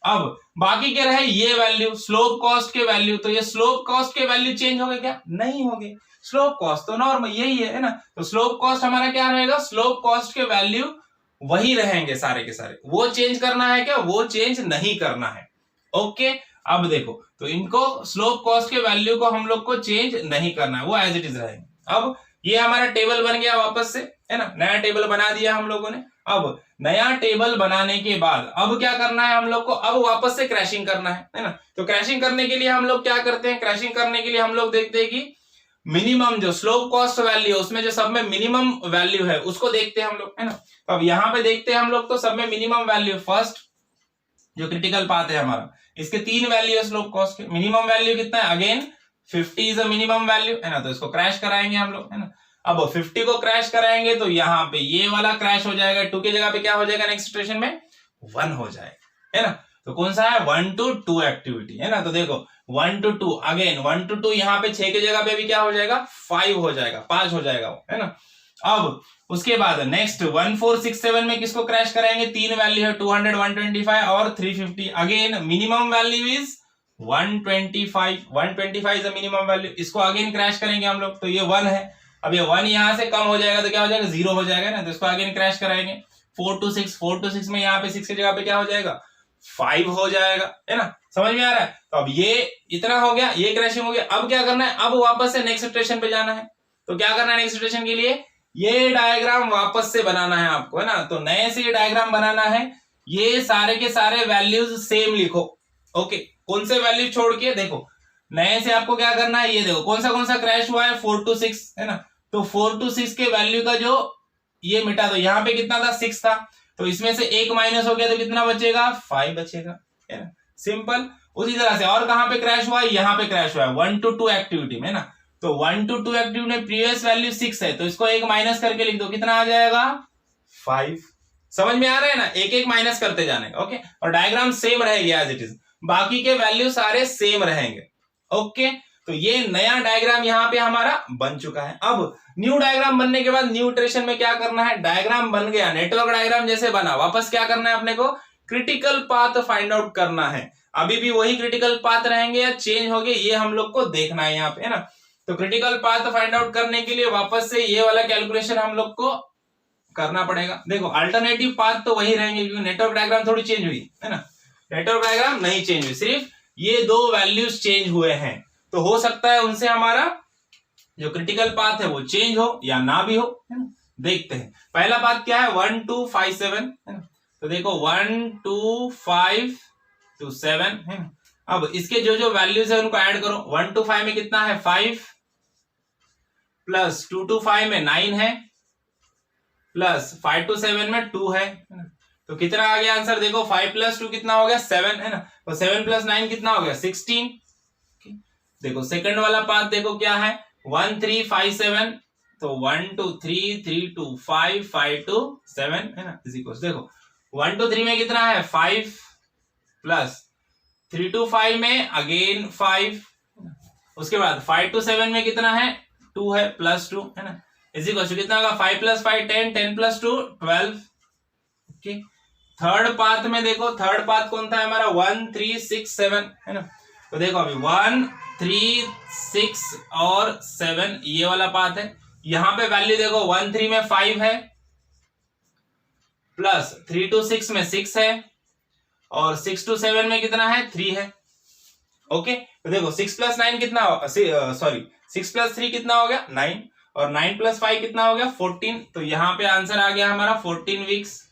अब बाकी क्या रहे, ये वैल्यू स्लोप कॉस्ट के वैल्यू। तो ये स्लोप कॉस्ट के वैल्यू चेंज हो गए क्या, नहीं हो गए। स्लोप कॉस्ट तो नॉर्मल यही है ना। तो स्लोप कॉस्ट हमारा क्या रहेगा, स्लोप कॉस्ट के वैल्यू वही रहेंगे सारे के सारे। वो चेंज करना है क्या, वो चेंज नहीं करना है। ओके, अब देखो तो इनको स्लोप कॉस्ट के वैल्यू को हम लोग को चेंज नहीं करना है, वो एज इट इज रहेंगे। अब ये हमारा टेबल बन गया वापस से है ना, नया टेबल बना दिया हम लोगों ने। अब नया टेबल बनाने के बाद अब क्या करना है हम लोग को, अब वापस से क्रैशिंग करना है ना। तो क्रैशिंग करने के लिए हम लोग क्या करते हैं, क्रैशिंग करने के लिए हम लोग देखते हैं कि मिनिमम जो स्लोप कॉस्ट वैल्यू है उसमें जो सब में मिनिमम वैल्यू है उसको देखते हैं हम लोग, है ना। तो अब यहाँ पे देखते हैं हम लोग, तो सब में मिनिमम वैल्यू, फर्स्ट जो क्रिटिकल पाथ है हमारा, इसके 3 वैल्यू है स्लोप कॉस्ट के। मिनिमम वैल्यू कितना है, again 50 is a minimum value, है ना। तो इसको क्रैश कराएंगे हम लोग, है ना। अब 50 को क्रैश कराएंगे तो यहाँ पे ये वाला क्रैश हो जाएगा, 2 की जगह पे क्या हो जाएगा नेक्स्ट इटरेशन में 1 हो जाएगा, है ना। तो कौन सा है, 1 to 2 एक्टिविटी, है ना। तो देखो 1 to 2, अगेन 1 to 2, यहाँ पे 6 की जगह पे भी क्या हो जाएगा 5 हो जाएगा, 5 हो जाएगा वो, है ना। अब उसके बाद नेक्स्ट 1 4 6 7 में किसको क्रैश कराएंगे, 3 वैल्यू है 200 125 और 350, again minimum value is 125, 125 is the minimum value, इसको अगेन क्रैश करेंगे हम लोग, तो ये 1 है। अब ये 1 यहां से कम हो जाएगा तो क्या हो जाएगा 0 हो जाएगा ना, तो इसको अगेन क्रैश कराएंगे। 4 to 6, 4 to 6 में यहाँ पे 6 की जगह पे क्या हो जाएगा 5 हो जाएगा, है ना। समझ में आ रहा है। तो अब ये इतना हो गया, ये क्रैशिंग हो गया। अब क्या करना है, अब वापस से नेक्स्ट इटरेशन पे जाना है। तो क्या करना है नेक्स्ट इटरेशन के लिए, ये डायग्राम वापस से बनाना है आपको, है ना। तो नए से ये डायग्राम बनाना है, ये सारे के सारे वैल्यूज सेम लिखो, ओके। कौन से वैल्यू छोड़ के, देखो नए से आपको क्या करना है, ये देखो कौन सा क्रैश हुआ है 4 to 6, है ना। तो 4 to 6 के वैल्यू का जो ये मिटा दो, यहाँ पे कितना था 6 था, तो इसमें से 1 माइनस हो गया तो कितना बचेगा 5 बचेगा, है ना, सिंपल। उसी तरह से और कहां पे क्रैश हुआ है, यहाँ पे क्रैश हुआ है 1 to 2 एक्टिविटी में, ना। तो 1 to 2 एक्टिविटी में प्रीवियस वैल्यू 6 है, तो इसको 1 माइनस करके लिख दो, कितना आ जाएगा 5। समझ में आ रहा है ना, एक एक माइनस करते जाने का, ओके। और डायग्राम सेम रहेगा एज इट इज, बाकी के वैल्यू सारे सेम रहेंगे, ओके। तो ये नया डायग्राम यहाँ पे हमारा बन चुका है। अब न्यू डायग्राम बनने के बाद न्यू इटरेशन में क्या करना है, डायग्राम बन गया, नेटवर्क डायग्राम जैसे बना, वापस क्या करना है अपने को, क्रिटिकल पाथ फाइंड आउट करना है। अभी भी वही क्रिटिकल पाथ रहेंगे या चेंज हो गए, ये हम लोग को देखना है यहाँ पे, है ना। तो क्रिटिकल पाथ फाइंड आउट करने के लिए वापस से ये वाला कैलकुलेशन हम लोग को करना पड़ेगा। देखो अल्टरनेटिव पाथ तो वही रहेंगे, क्योंकि नेटवर्क डायग्राम थोड़ी चेंज हुई, है ना। नेटवर्क डायग्राम नहीं चेंज हुई, सिर्फ ये 2 वैल्यूज चेंज हुए हैं। तो हो सकता है उनसे हमारा जो क्रिटिकल पाथ है वो चेंज हो या ना भी हो, है ना। देखते हैं पहला पाथ क्या है, 1 2 5 7, है ना। तो देखो 1 2 5 to 7, है ना। अब इसके जो जो वैल्यूज है उनको ऐड करो। 1 to 5 में कितना है 5, प्लस 2 to 5 में 9 है, प्लस 5 to 7 में 2 है ना। तो कितना आ गया आंसर, देखो 5 plus 2 कितना हो गया 7, है ना। तो 7 plus 9 कितना हो गया 16। देखो सेकंड वाला पाथ देखो क्या है, 1 3 5 7, तो 1 2 3 3 2 5 5 2 7, है ना, इज इक्वल, देखो 1 2 3 में कितना है 5, प्लस 3 to 5 में अगेन 5, उसके बाद 5 to 7 में कितना है 2 है, प्लस 2, है ना, इज इक्वल कितना होगा 5 plus 5 10, 10 plus 2 12, okay. Third path में देखो, थर्ड पाथ कौन था हमारा 1 3 6 7, है ना। तो देखो अभी 1 3 6 और 7 ये वाला पाथ है। यहां पे वैल्यू देखो 1 3 में 5 है, प्लस 3 to 6 में 6 है, और 6 to 7 में कितना है 3 है, ओके। तो देखो 6 plus 9 कितना होगा, सॉरी 6 plus 3 कितना हो गया 9, और 9 plus 5 कितना हो गया 14। तो यहां पे आंसर आ गया हमारा 14 वीक्स।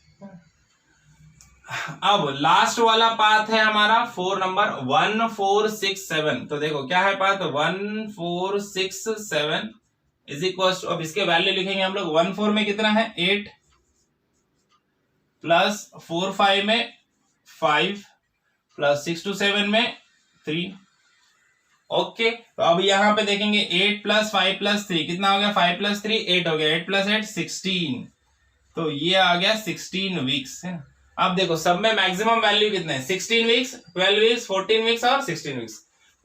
अब लास्ट वाला पाथ है हमारा 4 नंबर 1 4 6 7। तो देखो क्या है पाथ 1 4 6 7 इज इक्वल टू, अब इसके वैल्यू लिखेंगे हम लोग। 1 4 में कितना है 8, प्लस 4 5 में 5, प्लस 6 to 7 में 3, ओके। तो अब यहां पे देखेंगे 8 plus 5 plus 3 कितना हो गया 5 plus 3 8 हो गया, 8 plus 8 16। तो ये आ गया 16 वीक्स, है ना। अब देखो सब में मैक्सिमम वैल्यू कितने हैं 16 वीक्स, 12 वीक्स, 14 वीक्स और 16 वीक्स।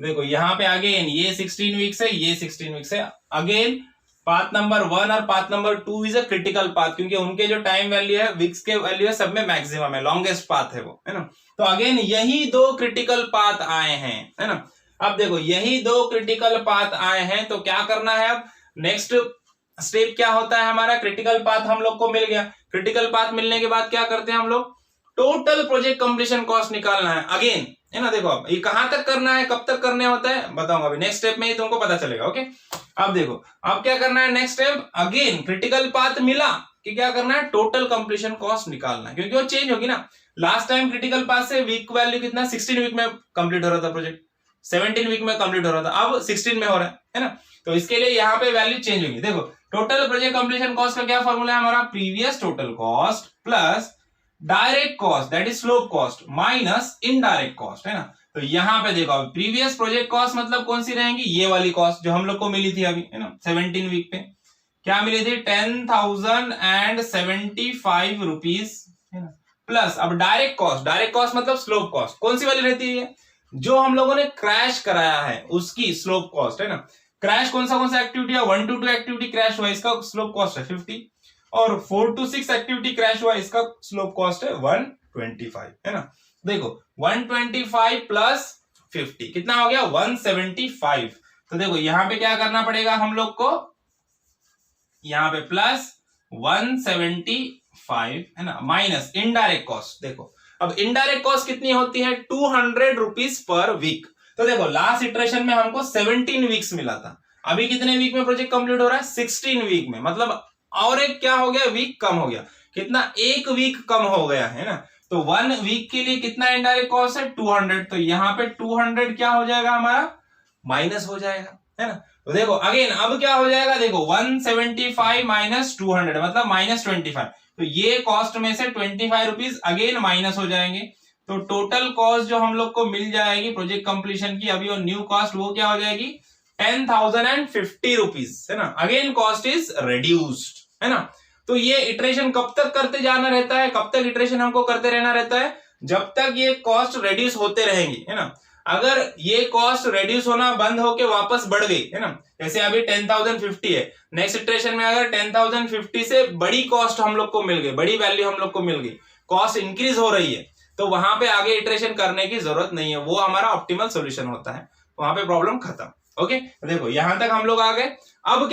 देखो यहाँ पे अगेन ये 16 वीक्स है, ये 16 वीक्स है। अगेन पाथ नंबर 1 और path number 2 is a critical path, क्योंकि उनके जो टाइम वैल्यू है वीक्स के वैल्यू है सब में मैक्सिमम है, लॉन्गेस्ट पाथ है वो, है ना। तो अगेन यही 2 क्रिटिकल पाथ आए हैं, है ना। अब देखो यही 2 क्रिटिकल पाथ आए हैं, तो क्या करना है अब नेक्स्ट स्टेप क्या होता है हमारा, क्रिटिकल पाथ हम लोग को मिल गया। क्रिटिकल पाथ मिलने के बाद क्या करते हैं हम लोग, टोटल प्रोजेक्ट कंप्लीशन कॉस्ट निकालना है अगेन, है ना। देखो अब ये कहां तक करना है, कब तक करने होता है बताऊंगा अभी, नेक्स्ट स्टेप में ही तुमको पता चलेगा, ओके। अब देखो अब क्या करना है next step, again critical path मिला, कि क्या करना है, टोटल कंप्लीशन कॉस्ट निकालना है, क्योंकि वो चेंज होगी ना। लास्ट टाइम क्रिटिकल पाथ से वीक वैल्यू कितना, 16 वीक में कंप्लीट हो रहा था प्रोजेक्ट, 17 वीक में कंप्लीट हो रहा था, अब 16 में हो रहा है ना। तो इसके लिए यहाँ पे वैल्यू चेंज होगी। देखो टोटल प्रोजेक्ट कंप्लीशन कॉस्ट का क्या फॉर्मूला है हमारा, previous total cost plus direct cost that is slope cost minus indirect cost, है ना। तो यहाँ पे देखो प्रीवियस प्रोजेक्ट कॉस्ट मतलब कौन सी रहेंगी, ये वाली कॉस्ट जो हम लोग को मिली थी अभी, है ना, 17 वीक पे क्या मिली थी, 10,075 रुपीज, है ना, प्लस अब डायरेक्ट कॉस्ट मतलब स्लोप कॉस्ट कौन सी वाली रहती है, जो हम लोगों ने क्रैश कराया है उसकी स्लोप कॉस्ट, है ना। क्रैश कौन सा एक्टिविटी है, 1 to 2 एक्टिविटी क्रैश हुआ, इसका स्लोप कॉस्ट है 50, और 4 to 6 एक्टिविटी क्रैश हुआ, इसका स्लोप कॉस्ट है 125, है ना। देखो 125 प्लस 50 कितना हो गया, 175। तो देखो यहां पे क्या करना पड़ेगा हम लोग को, यहां पे प्लस 175, है ना, माइनस इनडायरेक्ट कॉस्ट। देखो अब इनडायरेक्ट कॉस्ट कितनी होती है, 200 रुपीज पर वीक। तो देखो लास्ट इटरेशन में हमको 17 वीक्स मिला था, अभी कितने वीक में प्रोजेक्ट कंप्लीट हो रहा है, 16 वीक में, मतलब और एक क्या हो गया, वीक कम हो गया, कितना, एक वीक कम हो गया, है ना। तो 1 वीक के लिए कितना इनडायरेक्ट कॉस्ट है, 200। तो यहाँ पे 200 क्या हो जाएगा हमारा, माइनस हो जाएगा, है ना। तो देखो अगेन अब क्या हो जाएगा, देखो 175 माइनस 200 मतलब माइनस 25। तो ये कॉस्ट में से 25 रुपीज अगेन माइनस हो जाएंगे। तो टोटल कॉस्ट जो हम लोग को मिल जाएगी प्रोजेक्ट कंप्लीशन की, अभी वो न्यू कॉस्ट वो क्या हो जाएगी, 10,050 रुपीज, है ना। अगेन कॉस्ट इज रिड्यूस्ड, है ना। तो ये इटरेशन कब तक करते जाना रहता है, कब तक इटरेशन हमको करते रहना रहता है, जब तक ये कॉस्ट रिड्यूस होते रहेंगी, है ना। अगर ये कॉस्ट रिड्यूस होना बंद होके वापस बढ़ गई, है ना, जैसे अभी 10,050 है, नेक्स्ट इटरेशन में अगर 10,050 से बड़ी कॉस्ट हम लोग को मिल गई, बड़ी वैल्यू हम लोग को मिल गई, कॉस्ट इंक्रीज हो रही है, तो वहां पे आगे इटरेशन करने की जरूरत नहीं है, वो हमारा ऑप्टिमल सॉल्यूशन होता है, वहां पे प्रॉब्लम खत्म। ओके देखो यहां तक हम लोग आ गए। अब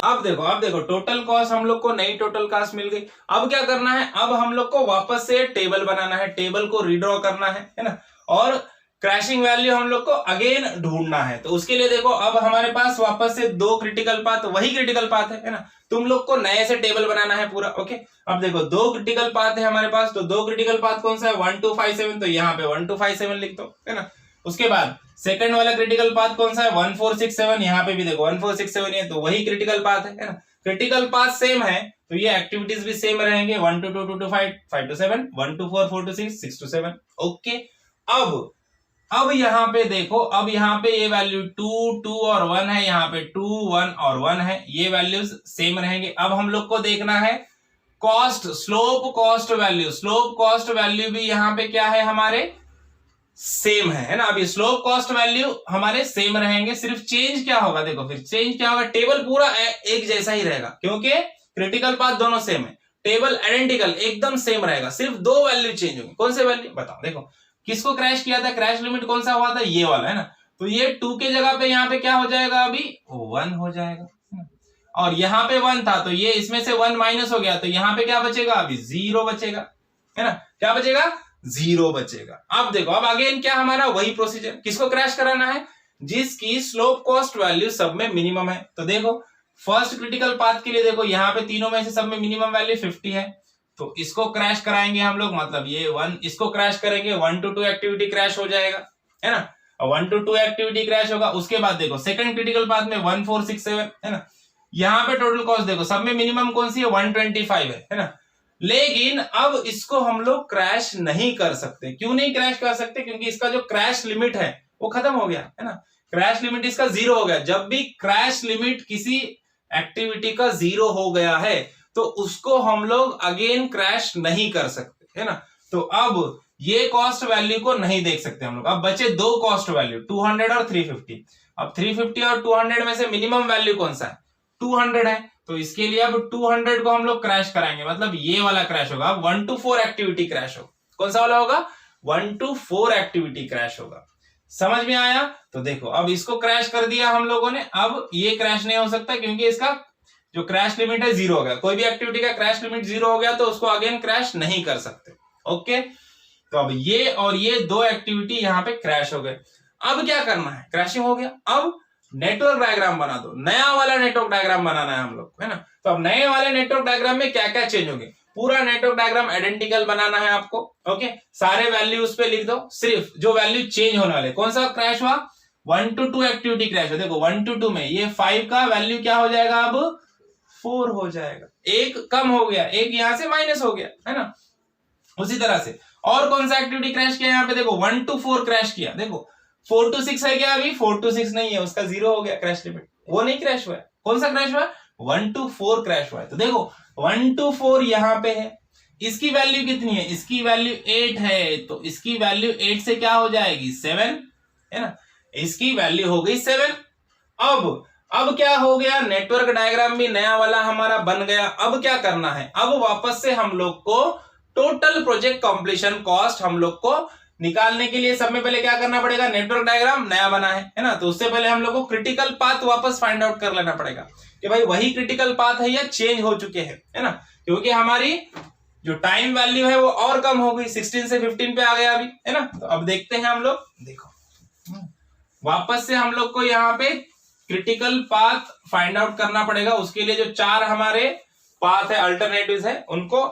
देखो टोटल कॉस्ट हम लोग को नई टोटल कॉस्ट मिल गई। अब क्या करना है, अब हम लोग को वापस से टेबल बनाना है, टेबल को रीड्रॉ करना है ना, और क्रैशिंग वैल्यू हम लोग को अगेन ढूंढना है। तो उसके लिए देखो अब हमारे पास वापस से 2 क्रिटिकल पाथ, वही क्रिटिकल पाथ है ना, तुम लोग को नए से टेबल बनाना है पूरा। ओके अब देखो 2 क्रिटिकल पाथ है हमारे पास, तो 2 क्रिटिकल पाथ कौन सा है, 1 2 5 7, तो यहाँ पे 1 2 5 7 लिख दो, है ना। उसके बाद सेकंड वाला क्रिटिकल पाथ कौन सा है, 1 4 6 7, यहाँ पे भी देखो 1 4 6 7 है, तो वही क्रिटिकल पाथ है ना। क्रिटिकल पाथ सेम है तो ये एक्टिविटीज भी सेम रहेंगे, 1 to 2 2 to 5 5 to 7, 1 to 4 4 to 6 6 to 7। Okay अब यहाँ पे देखो, अब यहाँ पे ये वैल्यू 2 2 और 1 है, यहाँ पे 2 1 और 1 है, ये वैल्यूज सेम रहेंगे। अब हम लोग को देखना है कॉस्ट, स्लोप कॉस्ट वैल्यू भी यहाँ पे क्या है हमारे सेम है ना। अभी स्लोप कॉस्ट वैल्यू हमारे सेम रहेंगे, सिर्फ चेंज क्या होगा, देखो फिर चेंज क्या होगा, टेबल पूरा एक जैसा ही रहेगा, क्योंकि क्रिटिकल पाथ दोनों सेम है, टेबल आइडेंटिकल एकदम सेम रहेगा, सिर्फ 2 वैल्यू चेंज होंगे। कौन से वैल्यू बताओ, देखो किसको क्रैश किया था, क्रैश लिमिट कौन सा हुआ था, ये वाला, है ना। तो ये 2 के जगह पे यहाँ पे क्या हो जाएगा, अभी 1 हो जाएगा, और यहाँ पे 1 था तो ये इसमें से 1 माइनस हो गया, तो यहाँ पे क्या बचेगा, अभी 0 बचेगा, है ना। क्या बचेगा, 0 बचेगा। अब देखो अब अगेन क्या हमारा वही प्रोसीजर, किसको क्रैश कराना है, जिसकी स्लोप कॉस्ट वैल्यू सब में मिनिमम है। तो देखो फर्स्ट क्रिटिकल पाथ के लिए देखो यहाँ पे तीनों में से सब में मिनिमम वैल्यू 50 है, तो इसको क्रैश कराएंगे हम लोग, मतलब ये 1 इसको क्रैश करेंगे, 1 to 2 एक्टिविटी क्रैश हो जाएगा, है ना, 1 to 2 एक्टिविटी क्रैश होगा। उसके बाद देखो सेकंड क्रिटिकल पाथ में 1 4 6 7, है ना, यहाँ पे टोटल कॉस्ट देखो सब में मिनिमम कौन सी है, 125 है ना। लेकिन अब इसको हम लोग क्रैश नहीं कर सकते, क्यों नहीं क्रैश कर सकते, क्योंकि इसका जो क्रैश लिमिट है वो खत्म हो गया, है ना। क्रैश लिमिट इसका 0 हो गया। जब भी क्रैश लिमिट किसी एक्टिविटी का 0 हो गया है तो उसको हम लोग अगेन क्रैश नहीं कर सकते, है ना। तो अब ये कॉस्ट वैल्यू को नहीं देख सकते हम लोग। अब बचे 2 कॉस्ट वैल्यू 200 और 350। अब 350 और 200 में से मिनिमम वैल्यू कौन सा है, 200 है, तो इसके लिए अब 200 को हम लोग क्रैश कराएंगे, मतलब ये वाला क्रैश होगा। 1 to 4 एक्टिविटी क्रैश होगा, कौन सा वाला होगा, 1 to 4 एक्टिविटी क्रैश होगा। समझ में आया। तो देखो अब इसको क्रैश कर दिया हम लोगों ने, अब ये क्रैश नहीं हो सकता क्योंकि इसका जो क्रैश लिमिट है 0 हो गया। कोई भी एक्टिविटी का क्रैश लिमिट 0 हो गया तो उसको अगेन क्रैश नहीं कर सकते। ओके तो अब ये और ये 2 एक्टिविटी यहाँ पे क्रैश हो गए। अब क्या करना है, क्रैशिंग हो गया, अब नेटवर्क डायग्राम बना दो, नया वाला नेटवर्क डायग्राम बनाना है हम लोग, है ना। तो अब नए वाले नेटवर्क डायग्राम में क्या क्या चेंज होंगे, पूरा नेटवर्क डायग्राम आइडेंटिकल बनाना है आपको। ओके, सारे वैल्यू उस पे लिख दो, सिर्फ जो वैल्यू चेंज होने वाले। कौन सा क्रैश हुआ? 1 to 2 एक्टिविटी क्रैश है। देखो 1 to 2 में ये 5 का वैल्यू क्या हो जाएगा? अब 4 हो जाएगा। एक कम हो गया, एक यहां से माइनस हो गया, है ना। उसी तरह से और कौन सा एक्टिविटी क्रैश किया? यहाँ पे देखो 1 to 4 क्रैश किया। देखो 4 to 6 है क्या? अभी 4 to 6 नहीं है, उसका 0 हो गया क्रैश लिमिट, वो नहीं क्रैश हुआ है। कौन सा क्रैश हुआ है? 1 to 4 क्रैश हुआ है। तो देखो 1 to 4 यहाँ पे है, इसकी वैल्यू कितनी है? इसकी वैल्यू 8 है, तो इसकी वैल्यू 8 से क्या हो जाएगी? 7, है ना। इसकी वैल्यू हो गई 7। अब क्या हो गया? नेटवर्क डायग्राम भी नया वाला हमारा बन गया। अब क्या करना है? अब वापस से हम लोग को टोटल प्रोजेक्ट कंप्लीशन कॉस्ट हम लोग को निकालने के लिए सब में पहले क्या करना पड़ेगा? नेटवर्क डायग्राम नया बना है ना, तो उससे पहले हम लोग को क्रिटिकल पाथ वापस फाइंड आउट कर लेना पड़ेगा कि भाई वही क्रिटिकल पाथ है या चेंज हो चुके हैं, है ना। क्योंकि हमारी जो टाइम वैल्यू है वो और कम हो गई, 16 से 15 पे आ गया अभी, है ना। तो अब देखते हैं हम लोग, देखो वापस से हम लोग को यहाँ पे क्रिटिकल पाथ फाइंड आउट करना पड़ेगा। उसके लिए जो 4 हमारे पाथ है, अल्टरनेटिव्स है, उनको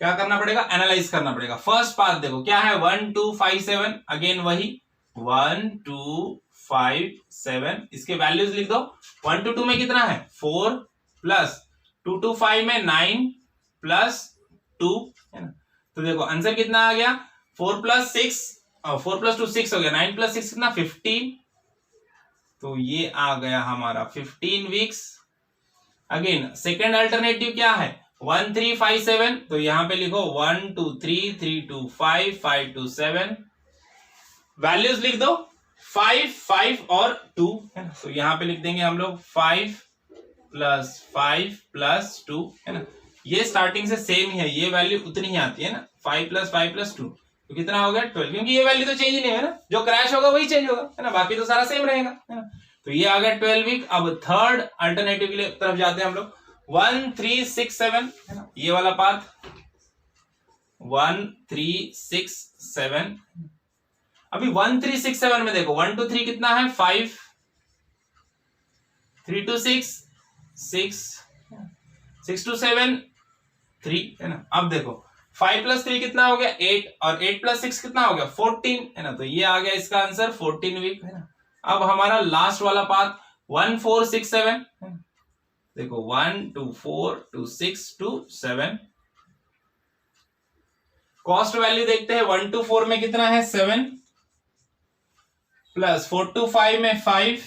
क्या करना पड़ेगा? एनालाइज करना पड़ेगा। फर्स्ट पाथ देखो क्या है? 1 2 5 7, अगेन वही 1 2 5 7, इसके वैल्यूज लिख दो। 1 to 2 में कितना है? 4 प्लस 2 to 5 में 9 प्लस 2, है ना। तो देखो आंसर कितना आ गया? 4 plus 6 4 plus 2 6 हो गया, 9 plus 6 कितना? 15। तो ये आ गया हमारा 15 वीक्स। अगेन सेकेंड अल्टरनेटिव क्या है? 1 3 5 7, तो यहां पे लिखो 1 2 3 3 2 5 5 2 7, वैल्यूज लिख दो 5 5 और 2, है ना। तो यहां पे लिख देंगे हम लोग 5 प्लस 5 प्लस 2, है ना। ये स्टार्टिंग से सेम ही है, ये वैल्यू उतनी ही आती है ना, 5 प्लस 5 प्लस 2, तो कितना हो गया? 12, क्योंकि ये वैल्यू तो चेंज ही नहीं है ना, जो क्रैश होगा वही चेंज होगा, है ना, बाकी तो सारा सेम रहेगा, है ना। तो ये आ गया 12 वीक। अब थर्ड अल्टरनेटिव के लिए तरफ जाते हैं हम लोग। 1 3 6 7, है ना, ये वाला पाथ 1 3 6 7। अभी 1 3 6 7 में देखो 1 2 3 कितना है? 5, 3 2 6 6, 6 2 7 3, है ना। अब देखो 5 प्लस 3 कितना हो गया? 8, और 8 प्लस 6 कितना हो गया? 14, है ना। तो ये आ गया इसका आंसर 14 वीक, है ना। अब हमारा लास्ट वाला पाथ 1 4 6 7, देखो 1 2 4 2 6 2 7, कॉस्ट वैल्यू देखते हैं। 1 to 4 में कितना है? 7 प्लस 4 to 5 में 5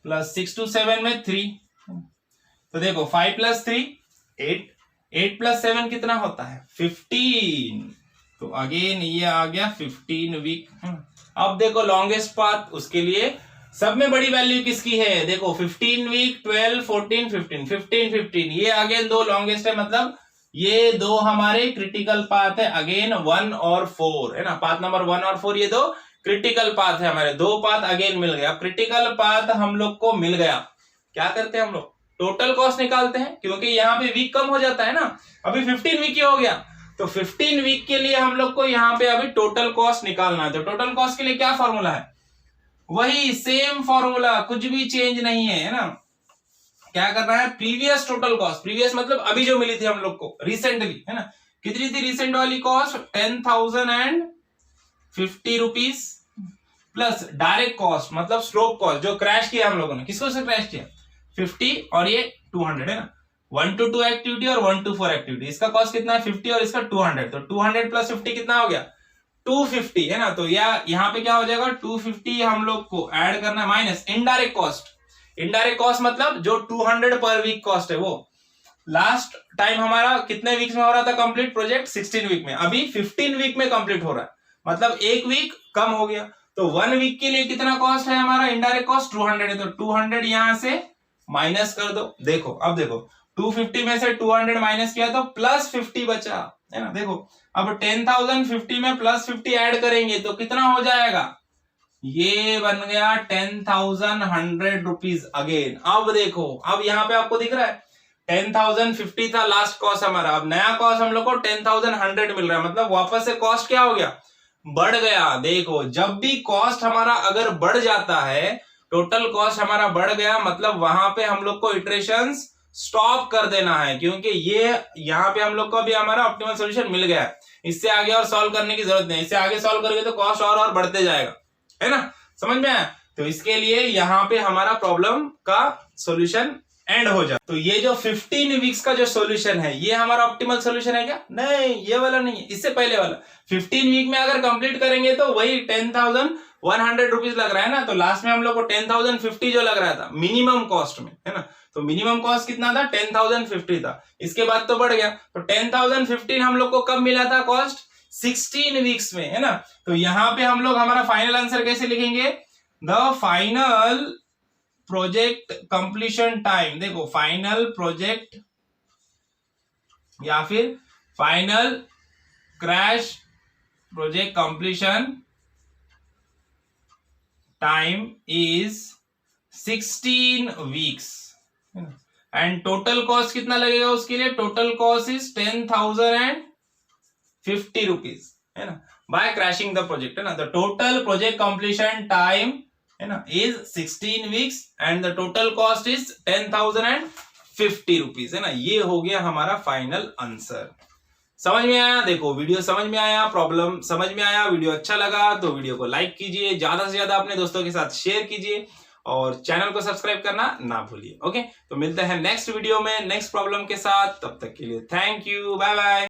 प्लस 6 to 7 में 3। तो देखो 5 प्लस 3 8, 8 प्लस 7 कितना होता है? 15। तो अगेन ये आ गया 15 वीक। अब देखो लॉन्गेस्ट पाथ, उसके लिए सब में बड़ी वैल्यू किसकी है? देखो 15 वीक 12 14 15 15 15, ये अगेन दो लॉन्गेस्ट है, मतलब ये दो हमारे क्रिटिकल पाथ है। अगेन 1 और 4, है ना, पाथ नंबर 1 और 4 ये दो क्रिटिकल पाथ है हमारे। दो पाथ अगेन मिल गया, क्रिटिकल पाथ हम लोग को मिल गया। क्या करते हैं हम लोग? टोटल कॉस्ट निकालते हैं, क्योंकि यहाँ पे वीक कम हो जाता है ना। अभी 15 वीक ही हो गया, तो 15 वीक के लिए हम लोग को यहाँ पे अभी टोटल कॉस्ट निकालना है। तो टोटल कॉस्ट के लिए क्या फॉर्मूला है? वही सेम फॉर्मूला, कुछ भी चेंज नहीं है, है ना। क्या करना है? प्रीवियस टोटल कॉस्ट, प्रीवियस मतलब अभी जो मिली थी हम लोग को रिसेंटली, है ना। कितनी थी रिसेंट वाली cost? 10,050 rupees plus direct cost मतलब स्ट्रोक कॉस्ट, जो क्रैश किया हम लोगों ने। किसको से क्रैश किया? 50 और ये 200, है ना। 1 to 2 एक्टिविटी और 1 to 4 एक्टिविटी, इसका कॉस्ट कितना है? 50 और इसका 200। तो 200 प्लस 50 कितना हो गया? 250, है ना। तो यहाँ पे क्या हो जाएगा? 250 हम लोग को ऐड करना है minus indirect cost. Indirect cost मतलब जो 200 पर वीक कॉस्ट है वो। लास्ट टाइम हमारा कितने वीक्स में हो रहा था कंप्लीट प्रोजेक्ट? 16 वीक में। अभी 15 वीक में कंप्लीट हो रहा है, मतलब एक वीक कम हो गया। तो 1 वीक के लिए कितना कॉस्ट है हमारा? इनडायरेक्ट कॉस्ट 200 है, तो 200 यहां से माइनस कर दो। देखो अब देखो 250 में से 200 माइनस किया तो प्लस 50 बचा, है ना। देखो अब 10,050 में प्लस 50 ऐड करेंगे तो कितना हो जाएगा? ये बन गया 10,100 रुपीज अगेन। अब देखो, अब यहाँ पे आपको दिख रहा है 10,050 था लास्ट कॉस्ट हमारा, अब नया कॉस्ट हम लोग को 10,100 मिल रहा है, मतलब वापस से कॉस्ट क्या हो गया? बढ़ गया। देखो जब भी कॉस्ट हमारा अगर बढ़ जाता है, टोटल कॉस्ट हमारा बढ़ गया, मतलब वहां पे हम लोग को इटरेशंस स्टॉप कर देना है, क्योंकि ये यहाँ पे हम लोग को अभी हमारा ऑप्टिमल सॉल्यूशन मिल गया है। इससे आगे और सॉल्व करने की जरूरत नहीं, इससे आगे सॉल्व करोगे तो कॉस्ट और बढ़ते जाएगा, है ना, समझ में आया। तो इसके लिए यहाँ पे हमारा प्रॉब्लम का सॉल्यूशन एंड हो जाए। तो ये जो 15 वीक्स का जो सॉल्यूशन है ये हमारा ऑप्टिमल सॉल्यूशन है क्या? नहीं, ये वाला नहीं है, इससे पहले वाला 15 वीक में अगर कंप्लीट करेंगे तो वही 10,100 रुपीज लग रहा है ना। तो लास्ट में हम लोग को 10,050 जो लग रहा था मिनिमम कॉस्ट में, है ना। तो मिनिमम कॉस्ट कितना था? 10,050 था। इसके बाद तो बढ़ गया, तो 10,015 हम लोग को कब मिला था कॉस्ट? 16 वीक्स में, है ना। तो यहाँ पे हम लोग हमारा फाइनल आंसर कैसे लिखेंगे? The final project completion time, देखो फाइनल प्रोजेक्ट या फिर final crash project completion time is 16 weeks and total cost कितना लगेगा उसके लिए? टोटल कॉस्ट इज 10,050 रुपीज, है ना, बाय क्रैशिंग द प्रोजेक्ट, है ना। The total project completion time, है ना, is 16 weeks and the total cost is 10,050 rupees, है ना। ये हो गया हमारा फाइनल आंसर। समझ में आया? देखो वीडियो समझ में आया, प्रॉब्लम समझ में आया, वीडियो अच्छा लगा तो वीडियो को लाइक कीजिए, ज्यादा से ज्यादा अपने दोस्तों के साथ शेयर कीजिए और चैनल को सब्सक्राइब करना ना भूलिए। ओके, तो मिलते हैं नेक्स्ट वीडियो में नेक्स्ट प्रॉब्लम के साथ, तब तक के लिए थैंक यू, बाय बाय।